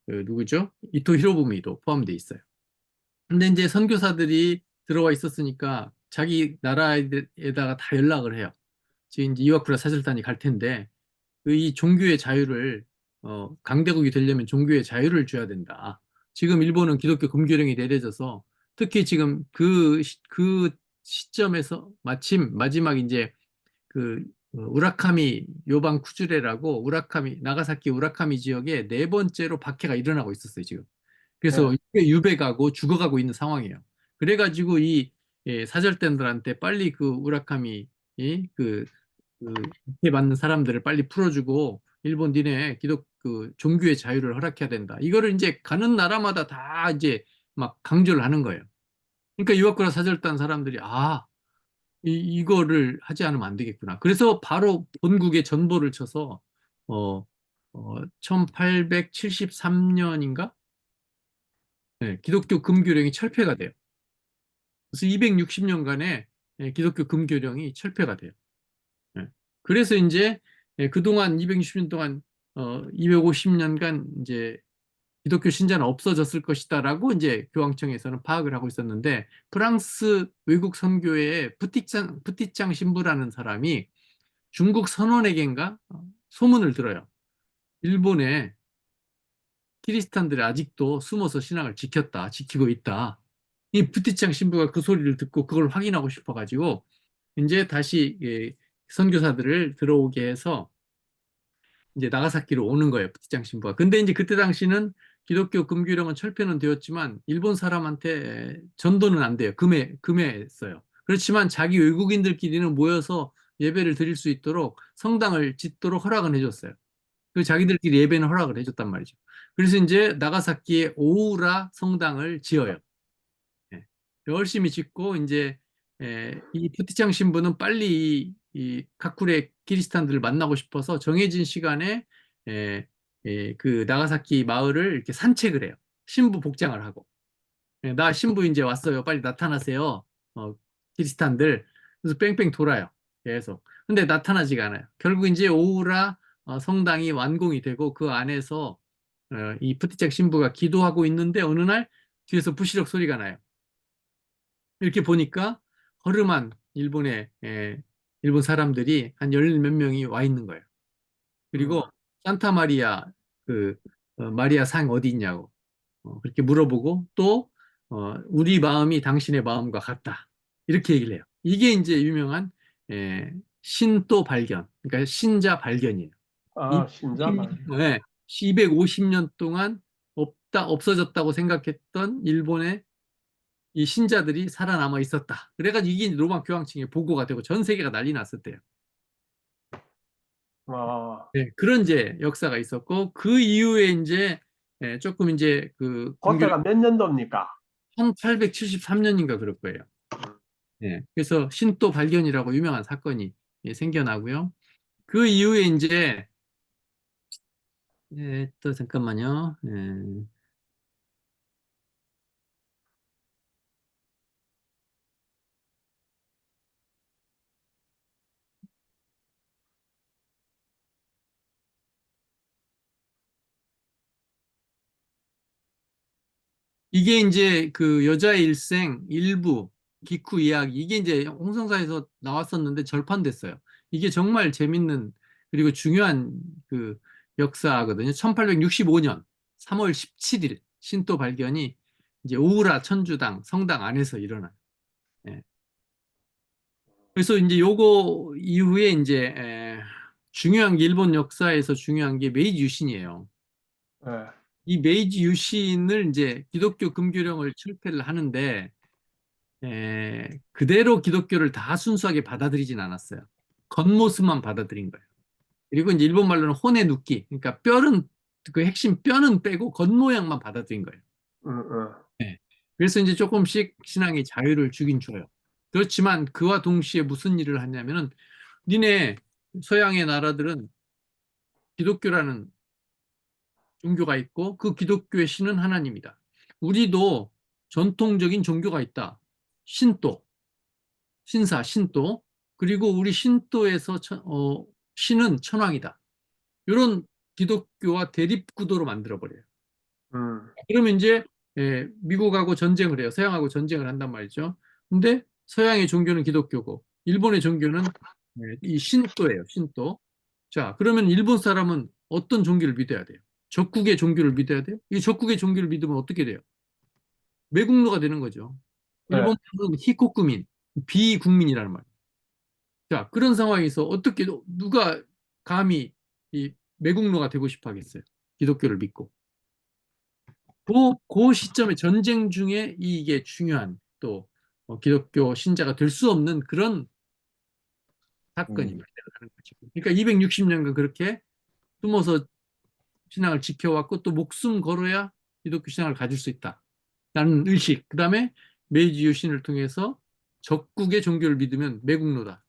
누구죠? 이토 히로부미도 포함돼 있어요. 근데 이제 선교사들이 들어와 있었으니까 자기 나라에다가 다 연락을 해요. 지금 이제 이와쿠라 사절단이 갈 텐데 이 종교의 자유를 강대국이 되려면 종교의 자유를 줘야 된다. 지금 일본은 기독교 금교령이 내려져서 특히 지금 그 시점에서 마침 마지막 이제 그 우라카미 요반 쿠즈레라고 나가사키 우라카미 지역에 네 번째로 박해가 일어나고 있었어요, 지금. 그래서 예. 이게 유배가고 죽어가고 있는 상황이에요. 그래가지고 이 사절단들한테 빨리 그 우라카미 박해 받는 사람들을 빨리 풀어주고 일본 니네 종교의 자유를 허락해야 된다. 이거를 이제 가는 나라마다 다 이제 막 강조를 하는 거예요. 그러니까 유아쿠라 사절단 사람들이 이거를 하지 않으면 안 되겠구나. 그래서 바로 본국에 전보를 쳐서 1873년인가? 네, 기독교 금교령이 철폐가 돼요. 그래서 260년간의 기독교 금교령이 철폐가 돼요. 네. 그래서 이제 그동안 260년 동안 250년간 이제 기독교 신자는 없어졌을 것이다라고 이제 교황청에서는 파악을 하고 있었는데 프랑스 외국 선교회의 푸티짱 신부라는 사람이 중국 선원에겐가 소문을 들어요. 일본에 키리스탄들이 아직도 숨어서 신앙을 지키고 있다. 이 푸티짱 신부가 그 소리를 듣고 그걸 확인하고 싶어가지고 이제 다시 선교사들을 들어오게 해서 이제 나가사키로 오는 거예요, 푸티짱 신부가. 근데 이제 그때 당시는 기독교 금교령은 철폐는 되었지만 일본 사람한테 전도는 안 돼요. 금해했어요. 그렇지만 자기 외국인들끼리는 모여서 예배를 드릴 수 있도록 성당을 짓도록 허락은 해줬어요. 그 자기들끼리 예배는 허락을 해줬단 말이죠. 그래서 이제 나가사키에 오우라 성당을 지어요. 예. 열심히 짓고 이제 이 푸티짱 신부는 빨리 이 카쿠레 키리스탄들을 만나고 싶어서 정해진 시간에 그 나가사키 마을을 이렇게 산책을 해요. 신부 복장을 하고. 나 신부 이제 왔어요. 빨리 나타나세요. 키리스탄들. 그래서 뺑뺑 돌아요. 계속. 근데 나타나지가 않아요. 결국 이제 오우라 성당이 완공이 되고 그 안에서 이 푸티짱 신부가 기도하고 있는데 어느 날 뒤에서 부시럭 소리가 나요. 이렇게 보니까 허름한 일본 사람들이 한 열 몇 명이 와 있는 거예요. 그리고 산타 마리아 마리아 상 어디 있냐고 그렇게 물어보고 또 우리 마음이 당신의 마음과 같다. 이렇게 얘기를 해요. 이게 이제 유명한 신도 발견, 그러니까 신자 발견이에요. 아, 신자만. 250년 동안 없어졌다고 생각했던 일본의 이 신자들이 살아남아 있었다. 그래가지고 이게 로마 교황청에 보고가 되고 전 세계가 난리 났었대요. 아, 네, 그런 이제 역사가 있었고 그 이후에 이제 조금 이제 그 금교 그때가 몇 년도입니까? 1873년인가 그럴 거예요. 네, 그래서 신도 발견이라고 유명한 사건이 생겨나고요. 그 이후에 이제 또 잠깐만요. 이게 이제 그 여자의 일생 일부 기쿠 이야기 이게 이제 홍성사에서 나왔었는데 절판됐어요. 이게 정말 재밌는 그리고 중요한 그 역사거든요. 1865년 3월 17일 신도 발견이 이제 오우라 천주당 성당 안에서 일어나요. 예. 그래서 이제 요거 이후에 이제 중요한 게 일본 역사에서 중요한 게 메이지 유신이에요. 예. 이 메이지 유신을 이제 기독교 금교령을 철폐를 하는데 그대로 기독교를 다 순수하게 받아들이진 않았어요. 겉모습만 받아들인 거예요. 그리고 이제 일본 말로는 혼에 눕기, 그러니까 그 핵심 뼈는 빼고 겉모양만 받아들인 거예요. 네. 그래서 이제 조금씩 신앙의 자유를 주긴 줘요. 그렇지만 그와 동시에 무슨 일을 하냐면은 니네 서양의 나라들은 기독교라는 종교가 있고 그 기독교의 신은 하나님이다. 우리도 전통적인 종교가 있다. 신도, 신도. 그리고 우리 신도에서 신은 천황이다. 이런 기독교와 대립구도로 만들어버려요. 그러면 이제 미국하고 전쟁을 해요. 서양하고 전쟁을 한단 말이죠. 근데 서양의 종교는 기독교고 일본의 종교는 이 신도예요. 신도. 자, 그러면 일본 사람은 어떤 종교를 믿어야 돼요? 적국의 종교를 믿어야 돼요? 이 적국의 종교를 믿으면 어떻게 돼요? 매국노가 되는 거죠. 예. 일본은 히코쿠민, 비국민이라는 말. 자, 그런 상황에서 어떻게 누가 감히 이 매국노가 되고 싶어 하겠어요? 기독교를 믿고. 그 시점에 전쟁 중에 이게 중요한 또 기독교 신자가 될 수 없는 그런 사건이 발생하는 거죠. 그러니까 260년간 그렇게 숨어서 신앙을 지켜왔고 또 목숨 걸어야 기독교 신앙을 가질 수 있다라는 의식. 그다음에 메이지 유신을 통해서 적국의 종교를 믿으면 매국노다.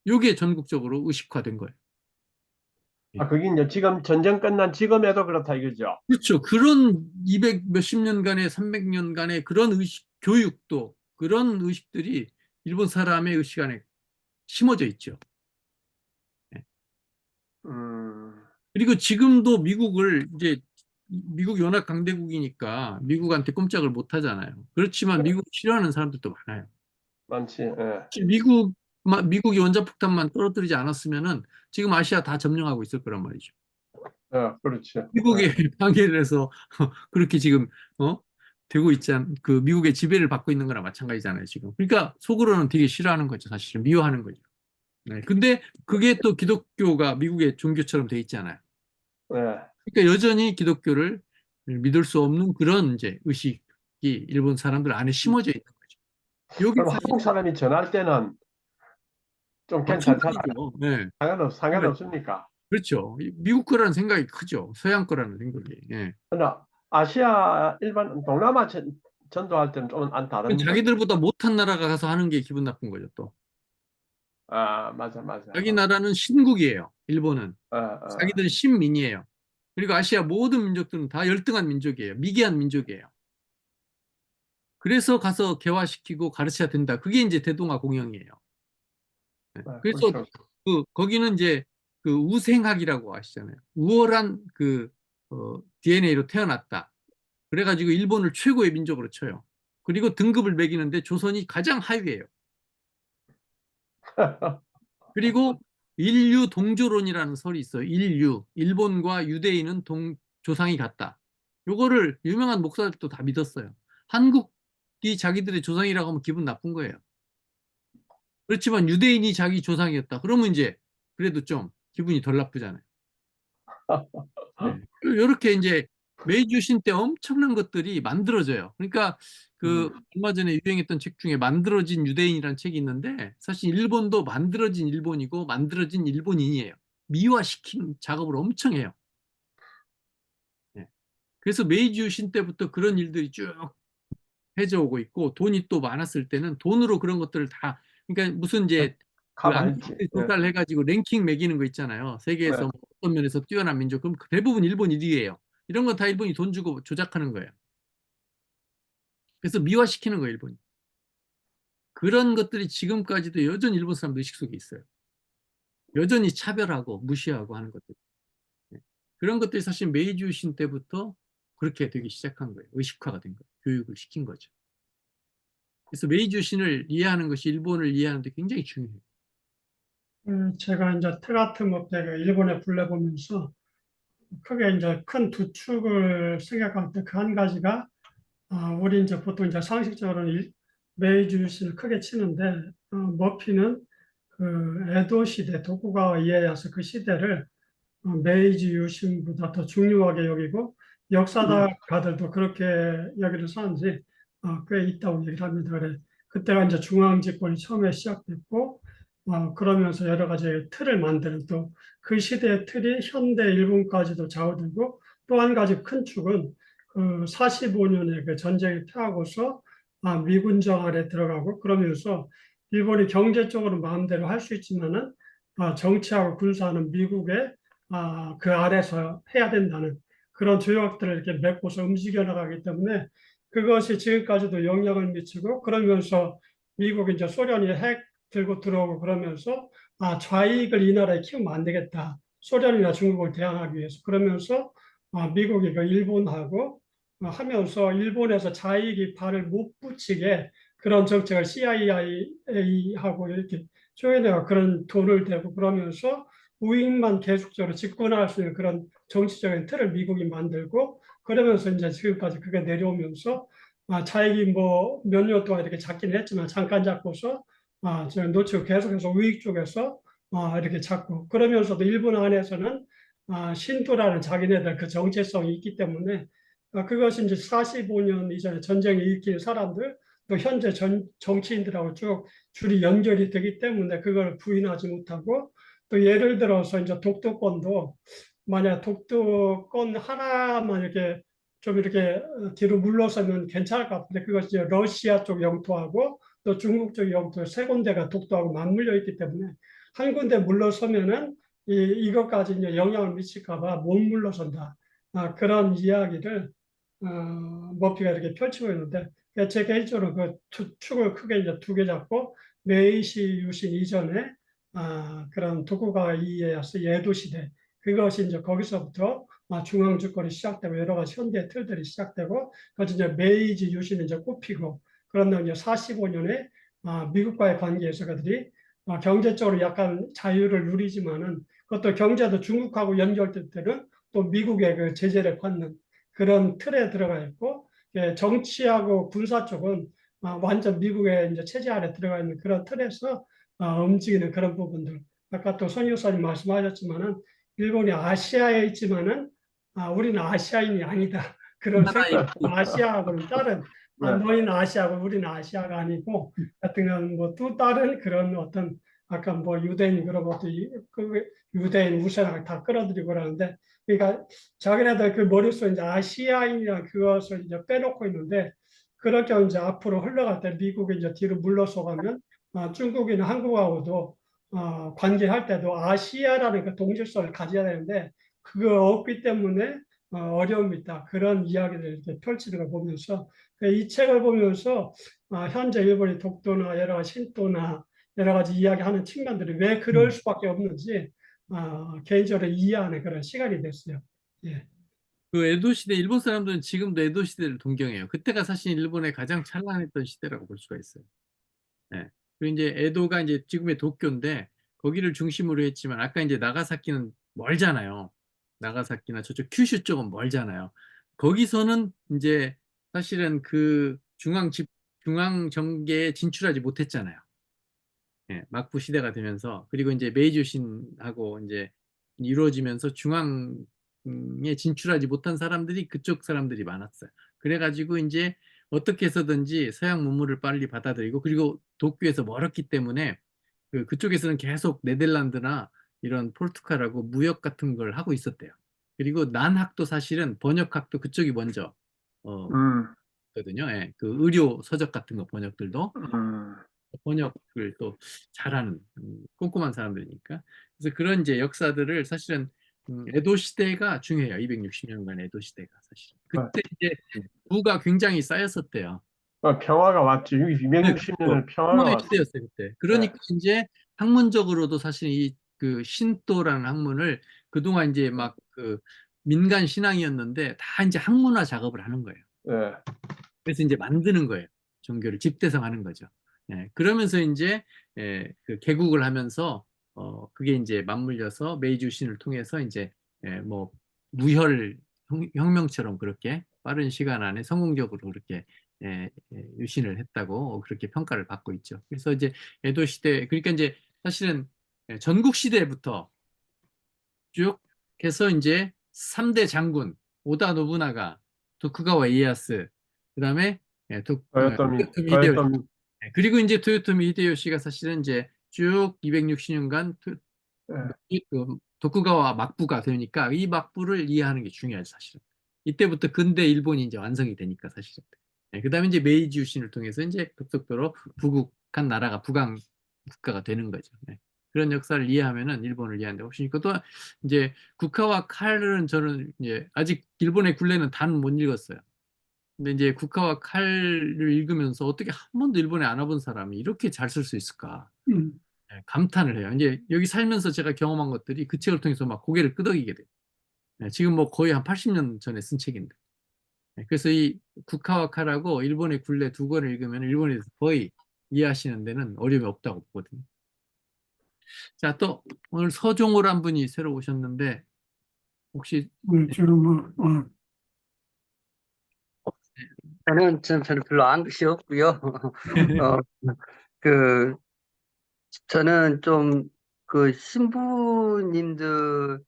이게 전국적으로 의식화된 거예요. 아, 그게 이제 지금 전쟁 끝난 지금에도 그렇다 이거죠. 그렇죠. 그런 200 몇십 년간의 300년간의 그런 의식, 교육도 그런 의식들이 일본 사람의 의식 안에 심어져 있죠. 음, 그리고 지금도 미국을 이제 미국 연합 강대국이니까 미국한테 꼼짝을 못 하잖아요. 그렇지만 미국 싫어하는 사람들도 많아요. 많지. 예. 미국이 원자폭탄만 떨어뜨리지 않았으면은 지금 아시아 다 점령하고 있을 거란 말이죠. 그렇죠. 미국의 방해를 해서 그렇게 지금 어? 되고 그 미국의 지배를 받고 있는 거나 마찬가지잖아요, 지금. 그러니까 속으로는 되게 싫어하는 거죠, 사실은. 미워하는 거죠. 네. 근데 그게 또 기독교가 미국의 종교처럼 돼 있잖아요. 예. 그러니까 여전히 기독교를 믿을 수 없는 그런 이제 의식이 일본 사람들 안에 심어져 있는 거죠. 여기 그럼 사실 한국 사람이 전할 때는 좀 괜찮잖아. 마찬가지죠. 네. 상관없습니까? 그렇죠. 미국 거라는 생각이 크죠. 서양 거라는 생각이. 예. 그러나 아시아 일반 동남아 전도할 때는 좀 안 다른 거. 자기들보다 못한 나라가 가서 하는 게 기분 나쁜 거죠, 또. 아, 맞아, 맞아. 자기 나라는 신국이에요. 일본은. 어, 어. 자기들은 신민이에요. 그리고 아시아 모든 민족들은 다 열등한 민족이에요. 미개한 민족이에요. 그래서 가서 개화시키고 가르쳐야 된다. 그게 이제 대동아 공영이에요. 그래서 그렇죠. 거기는 이제 그 우생학이라고 아시잖아요. 우월한 DNA로 태어났다. 그래가지고 일본을 최고의 민족으로 쳐요. 그리고 등급을 매기는데 조선이 가장 하위예요. 그리고 인류 동조론이라는 설이 있어요. 일본과 유대인은 조상이 같다. 요거를 유명한 목사들도 다 믿었어요. 한국이 자기들의 조상이라고 하면 기분 나쁜 거예요. 그렇지만 유대인이 자기 조상이었다. 그러면 이제 그래도 좀 기분이 덜 나쁘잖아요. 네. 이렇게 이제 메이주 신 때 엄청난 것들이 만들어져요. 그러니까 그 얼마 전에 유행했던 책 중에 만들어진 유대인이라는 책이 있는데 사실 일본도 만들어진 일본이고 만들어진 일본인이에요. 미화시킨 작업을 엄청 해요. 네. 그래서 메이주 신 때부터 그런 일들이 쭉 해져 오고 있고 돈이 또 많았을 때는 돈으로 그런 것들을 다 그러니까 무슨 이제 그 가만히 있지. 안티트 조사를 해가지고 랭킹 매기는 거 있잖아요. 세계에서 네. 어떤 면에서 뛰어난 민족 그럼 대부분 일본 1위예요. 이런 건 다 일본이 돈 주고 조작하는 거예요. 그래서 미화시키는 거예요, 일본이. 그런 것들이 지금까지도 여전히 일본 사람들 의식 속에 있어요. 여전히 차별하고 무시하고 하는 것들. 네. 그런 것들이 사실 메이지 신 때부터 그렇게 되기 시작한 거예요. 의식화가 된 거예요. 교육을 시킨 거죠. 그래서 메이지 신을 이해하는 것이 일본을 이해하는 데 굉장히 중요해요. 제가 이제 테가트 목대가 일본에 불려보면서 크게 이제 큰 두 축을 생각할 때 그 한 가지가 우리 이제 보통 이제 상식적으로는 메이주시를 크게 치는데 머피는 그 에도 시대 도쿠가와 이에야스 그 시대를 메이지 유신보다 더 중요하게 여기고 역사가들도 그렇게 여기를 사는지 꽤 있다고 얘기를 합니다. 그래 그때가 이제 중앙 집권이 처음에 시작됐고 그러면서 여러 가지 틀을 만드는 또 그 시대의 틀이 현대 일본까지도 좌우되고 또 한 가지 큰 축은 그 45년에 그 전쟁이 패하고서 미군정 아래 들어가고 그러면서 일본이 경제적으로 마음대로 할 수 있지만은 정치하고 군사는 미국의 그 아래서 해야 된다는 그런 조약들을 이렇게 맺고서 움직여 나가기 때문에 그것이 지금까지도 영향을 미치고 그러면서 미국이 이제 소련이 핵 들고 들어오고 그러면서 좌익을 이 나라에 키우면 안 되겠다. 소련이나 중국을 대항하기 위해서 그러면서 미국이 그 일본하고 하면서 일본에서 좌익이 발을 못 붙이게 그런 정책을 CIA하고 이렇게 조인회가 그런 돈을 대고 그러면서 우익만 계속적으로 집권할 수 있는 그런 정치적인 틀을 미국이 만들고 그러면서 이제 지금까지 그게 내려오면서 자익이 뭐 몇 년 동안 이렇게 잡긴 했지만 잠깐 잡고서 저 놓치고 계속해서 우익 쪽에서 이렇게 찾고 그러면서도 일본 안에서는 신도라는 자기네들 그 정체성이 있기 때문에 그것이 이제 45년 이전에 전쟁에 일으킨 사람들 또 현재 정치인들하고 쭉 줄이 연결이 되기 때문에 그걸 부인하지 못하고 또 예를 들어서 이제 독도권도 만약 독도권 하나만 이렇게 좀 이렇게 뒤로 물러서면 괜찮을 것 같은데 그것이 이제 러시아 쪽 영토하고 또 중국 쪽 영토 세 군데가 독도하고 맞물려 있기 때문에 한 군데 물러서면은 이것까지 이제 영향을 미칠까 봐 못 물러선다. 그런 이야기를 머피가 이렇게 펼치고 있는데 제 개인적으로 그 축을 크게 이제 두 개 잡고 메이시 유신 이전에 그런 도쿠가와 이에야스 예도 시대 그것이 이제 거기서부터 중앙 주권이 시작되고 여러 가지 현대 틀들이 시작되고 그것이 이제 메이지 유신이 이제 꼽히고 그런 다음에 45년에 미국과의 관계에서 그들이 경제적으로 약간 자유를 누리지만은 그것도 경제도 중국하고 연결될 때는 또 미국의 그 제재를 받는 그런 틀에 들어가 있고 정치하고 군사 쪽은 완전 미국의 이제 체제 아래 들어가 있는 그런 틀에서 움직이는 그런 부분들. 아까 또 선 교사님 말씀하셨지만은 일본이 아시아에 있지만은 우리는 아시아인이 아니다. 그런 생각. 아시아하고는 다른 네. 너희는 아시아고 우리는 아시아가 아니고 하여튼 뭐또 다른 그런 어떤 아까 뭐 유대인 그런 것도 그 유대인 우세랑 다 끌어들이고 그러는데 그러니까 자기네들 그 머릿속에 이제 아시아인이라는 그것을 이제 빼놓고 있는데 그렇게 이제 앞으로 흘러갈 때 미국이 이제 뒤로 물러서 가면 중국이나 한국하고도 관계할 때도 아시아라는 그 동질성을 가져야 되는데 그거 없기 때문에 어려움이 있다. 그런 이야기를 이렇게 펼치는 걸 보면서 이 책을 보면서 현재 일본이 독도나 여러 가지 신도나 여러 가지 이야기하는 측면들이 왜 그럴 수밖에 없는지 개인적으로 이해하는 그런 시간이 됐어요. 예. 그 에도 시대 일본 사람들은 지금도 에도 시대를 동경해요. 그때가 사실 일본의 가장 찬란했던 시대라고 볼 수가 있어요. 네. 그리고 이제 에도가 이제 지금의 도쿄인데 거기를 중심으로 했지만 아까 이제 나가사키는 멀잖아요. 나가사키나 저쪽 큐슈 쪽은 멀잖아요. 거기서는 이제 사실은 그 중앙 정계에 진출하지 못했잖아요. 예, 막부 시대가 되면서 그리고 이제 메이주신하고 이제 이루어지면서 중앙에 진출하지 못한 사람들이 그쪽 사람들이 많았어요. 그래가지고 이제 어떻게 해서든지 서양 문물을 빨리 받아들이고 그리고 도쿄에서 멀었기 때문에 그쪽에서는 계속 네덜란드나 이런 포르투갈하고 무역 같은 걸 하고 있었대요. 그리고 난학도 사실은 번역학도 그쪽이 먼저 어, 음, 거든요. 예, 그 의료 서적 같은 거 번역들도 음. 번역을 또 잘하는 꼼꼼한 사람들이니까. 그래서 그런 이제 역사들을 사실은 에도 시대가 중요해요. 260년간 에도 시대가 사실. 그때 이제 부가 굉장히 쌓였었대요. 평화가 왔지. 네, 260년을 평화가 평화의 왔어. 시대였어요 그때. 네. 그러니까 이제 학문적으로도 사실 이 그 신도라는 학문을 그동안 이제 막 그 민간 신앙이었는데 다 이제 학문화 작업을 하는 거예요. 네. 그래서 이제 만드는 거예요. 종교를 집대성하는 거죠. 예, 그러면서 이제 그 개국을 하면서 그게 이제 맞물려서 메이주 신을 통해서 이제 뭐 무혈 혁명처럼 그렇게 빠른 시간 안에 성공적으로 그렇게 유신을 했다고 그렇게 평가를 받고 있죠. 그래서 이제 에도 시대 그러니까 이제 사실은 전국 시대부터 쭉 해서 이제 3대 장군 오다 노부나가 도쿠가와 이에야스 그다음에 토요토미 히데요시 도요토미. 그리고 이제 토요토미 히데요시가 사실은 이제 쭉 260년간 네. 도쿠가와 막부가 되니까 이 막부를 이해하는 게 중요하죠 사실은 이때부터 근대 일본이 이제 완성이 되니까 사실은 그다음에 이제 메이지 유신을 통해서 이제 급속도로 부국한 나라가 부강 국가가 되는 거죠. 그런 역사를 이해하면은 일본을 이해하는데 혹시 또 이제 국화와 칼은 저는 이제 아직 일본의 굴레는 단 못 읽었어요. 근데 이제 국화와 칼을 읽으면서 어떻게 한 번도 일본에 안 와본 사람이 이렇게 잘 쓸 수 있을까? 감탄을 해요. 이제 여기 살면서 제가 경험한 것들이 그 책을 통해서 막 고개를 끄덕이게 돼요. 지금 뭐 거의 한 80년 전에 쓴 책인데. 그래서 이 국화와 칼하고 일본의 굴레 두 권을 읽으면 일본에서 거의 이해하시는 데는 어려움이 없다고 보거든요. 자, 또 오늘 서종호란 분이 새로 오셨는데 혹시 지금 저는 별로 안 쉬웠고요. 어, 그 저는 좀 그 신부님들,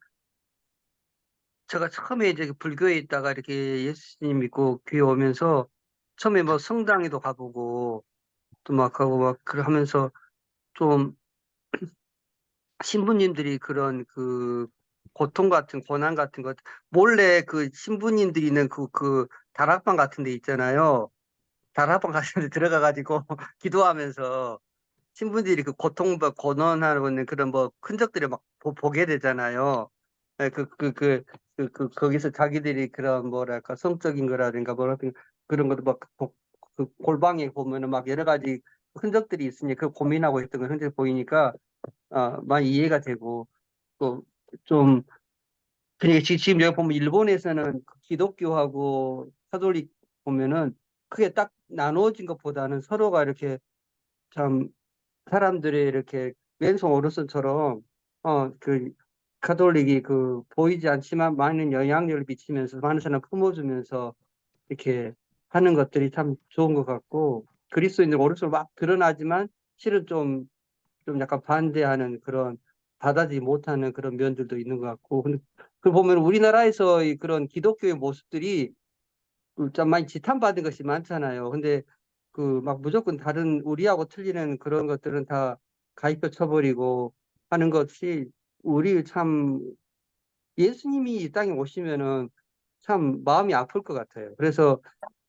제가 처음에 이제 불교에 있다가 이렇게 예수님 믿고 교회 오면서 처음에 뭐 성당에도 가보고 또 막 하고 막 하면서 좀 신부님들이 그런 그 고통 같은 고난 같은 것 몰래 그 신부님들이 있는 그 다락방 같은 데 있잖아요. 다락방 같은 데 들어가가지고 기도하면서 신부들이 그 고난하고 있는 그런 뭐 흔적들을 막 보게 되잖아요. 예, 거기서 자기들이 그런 뭐랄까 성적인 거라든가 뭐라든가 그런 것도 막 그 골방에 보면은 막 여러 가지 흔적들이 있으니 그 고민하고 있던 그 흔적이 보이니까 많이 이해가 되고 또 좀 그러니까 지금 여기 보면 일본에서는 그 기독교하고 카톨릭 보면은 크게 딱 나누어진 것보다는 서로가 이렇게 참 사람들이 이렇게 왼손 오른손처럼 그 가톨릭이 그 보이지 않지만 많은 영향력을 미치면서 많은 사람 품어주면서 이렇게 하는 것들이 참 좋은 것 같고 그리스도인들 오른손 막 드러나지만 실은 좀 약간 반대하는 그런 받아들이지 못하는 그런 면들도 있는 것 같고 근데 그 보면 우리나라에서 그런 기독교의 모습들이 좀 많이 지탄받은 것이 많잖아요. 근데 그 막 무조건 다른 우리하고 틀리는 그런 것들은 다 가입혀 쳐버리고 하는 것이 우리 참 예수님이 이 땅에 오시면은 참 마음이 아플 것 같아요. 그래서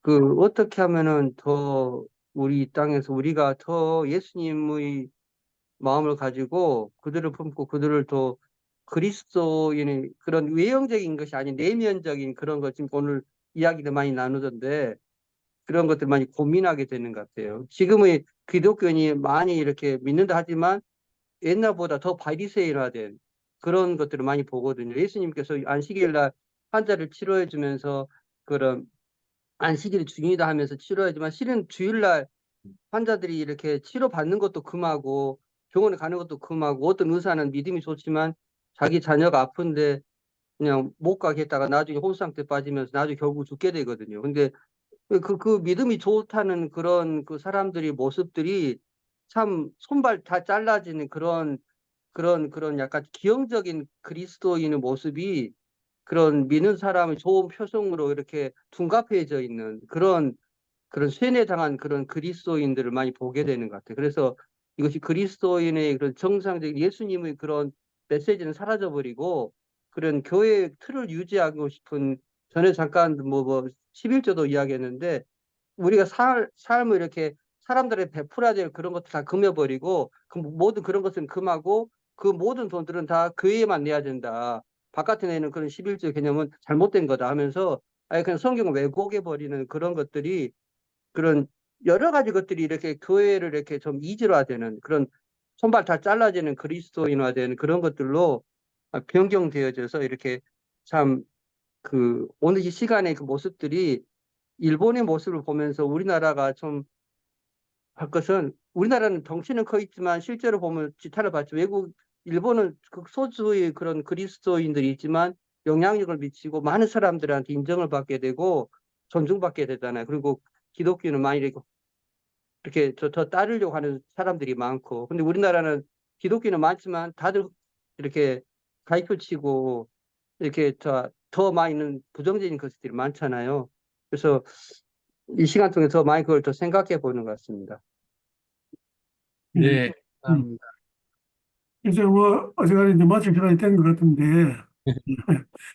그 어떻게 하면은 더 우리 이 땅에서 우리가 더 예수님의 마음을 가지고 그들을 품고 그들을 더 그리스도인의 그런 외형적인 것이 아닌 내면적인 그런 것 지금 오늘 이야기도 많이 나누던데 그런 것들 많이 고민하게 되는 것 같아요. 지금의 기독교인이 많이 이렇게 믿는다 하지만 옛날보다 더 바리새인화된 그런 것들을 많이 보거든요. 예수님께서 안식일 날 환자를 치료해 주면서 그런 안식일이 중요하다 하면서 치료하지만 실은 주일날 환자들이 이렇게 치료받는 것도 금하고 병원에 가는 것도 금하고 어떤 의사는 믿음이 좋지만 자기 자녀가 아픈데 그냥 못 가게 했다가 나중에 혼수 상태 빠지면서 나중에 결국 죽게 되거든요. 근데 그 믿음이 좋다는 그런 그 사람들이 모습들이 참 손발 다 잘라지는 그런 약간 기형적인 그리스도인의 모습이 그런 믿는 사람의 좋은 표정으로 이렇게 둔갑해져 있는 그런 세뇌당한 그런 그리스도인들을 많이 보게 되는 것 같아요. 그래서 이것이 그리스도인의 그런 정상적인 예수님의 그런 메시지는 사라져버리고 그런 교회의 틀을 유지하고 싶은 전에 잠깐 뭐 11조도 이야기했는데 우리가 삶을 이렇게 사람들의 베풀어야 될 그런 것들 다 금해버리고 그 모든 그런 것은 금하고 그 모든 돈들은 다 교회에만 내야 된다. 바깥에 내는 그런 11조 개념은 잘못된 거다 하면서 아예 그냥 성경을 왜곡해버리는 그런 것들이 그런 여러 가지 것들이 이렇게 교회를 이렇게 좀 이질화되는 그런 손발 다 잘라지는 그리스도인화되는 그런 것들로 변경되어져서 이렇게 참 그 오늘 이 시간의 그 모습들이 일본의 모습을 보면서 우리나라가 좀 할 것은 우리나라는 덩치는 커 있지만 실제로 보면 지탄을 받죠. 일본은 극소수의 그런 그리스도인들이 있지만 영향력을 미치고 많은 사람들한테 인정을 받게 되고 존중받게 되잖아요. 그리고 기독교는 많이 이렇게 더 따르려고 하는 사람들이 많고. 근데 우리나라는 기독교는 많지만 다들 이렇게 가입표 치고 이렇게 더 많이는 부정적인 것들이 많잖아요. 그래서 이 시간 통해서 더 많이 그걸 더 생각해 보는 것 같습니다. 네, 음. 이제 뭐 어지간히 이제 마칠 시간이 된 것 같은데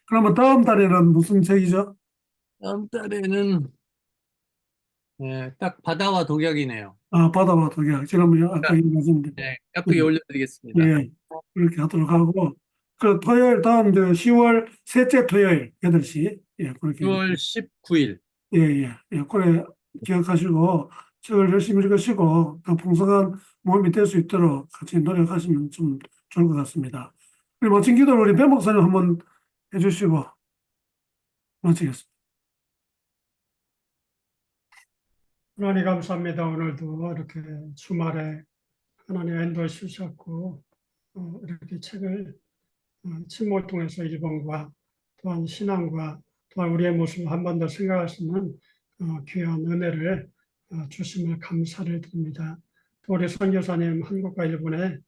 그러면 다음 달에는 무슨 책이죠? 다음 달에는 딱 바다와 독약이네요. 아, 바다와 독약. 지난번에 아까 얘기하셨는데 네, 깍두기 올려드리겠습니다. 예, 그렇게 하도록 하고 그 토요일 다음 이제 10월 셋째 토요일 8시 예, 그렇게 6월 19일. 예, 예, 예, 그래 기억하시고 책을 열심히 읽으시고 더 풍성한 모험이 될 수 있도록 같이 노력하시면 좀 좋을 것 같습니다. 그리고 마침 기도를 우리 배 목사님 한번 해주시고 마치겠습니다. 하나님 감사합니다. 오늘도 이렇게 주말에 하나님 인도해 주셨고 이렇게 책을 침묵을 통해서 읽음과 또한 신앙과 또한 우리의 모습을 한 번 더 생각할 수 있는 귀한 은혜를 주심을 감사를 드립니다. 또 우리 선교사님 한국과 일본의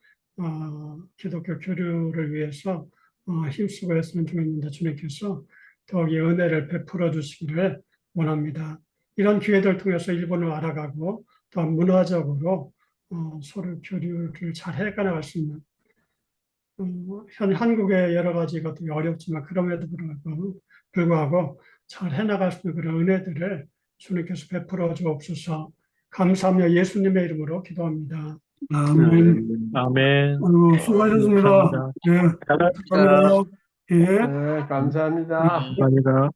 기독교 교류를 위해서 힘쓰고 애쓰는 중에 있는데 주님께서 더욱이 은혜를 베풀어 주시기를 원합니다. 이런 기회들 통해서 일본을 알아가고 또 문화적으로 서로 교류를 잘 해나갈 수 있는 현 한국의 여러 가지 것들이 어렵지만 그럼에도 불구하고 잘 해나갈 수 있는 그런 은혜들을 주님께서 베풀어 주옵소서. 감사하며 예수님의 이름으로 기도합니다. 아멘. 아멘. 아이고, 수고하셨습니다. 감사합니다. 예, 감사합니다. 예. 네, 감사합니다. 감사합니다.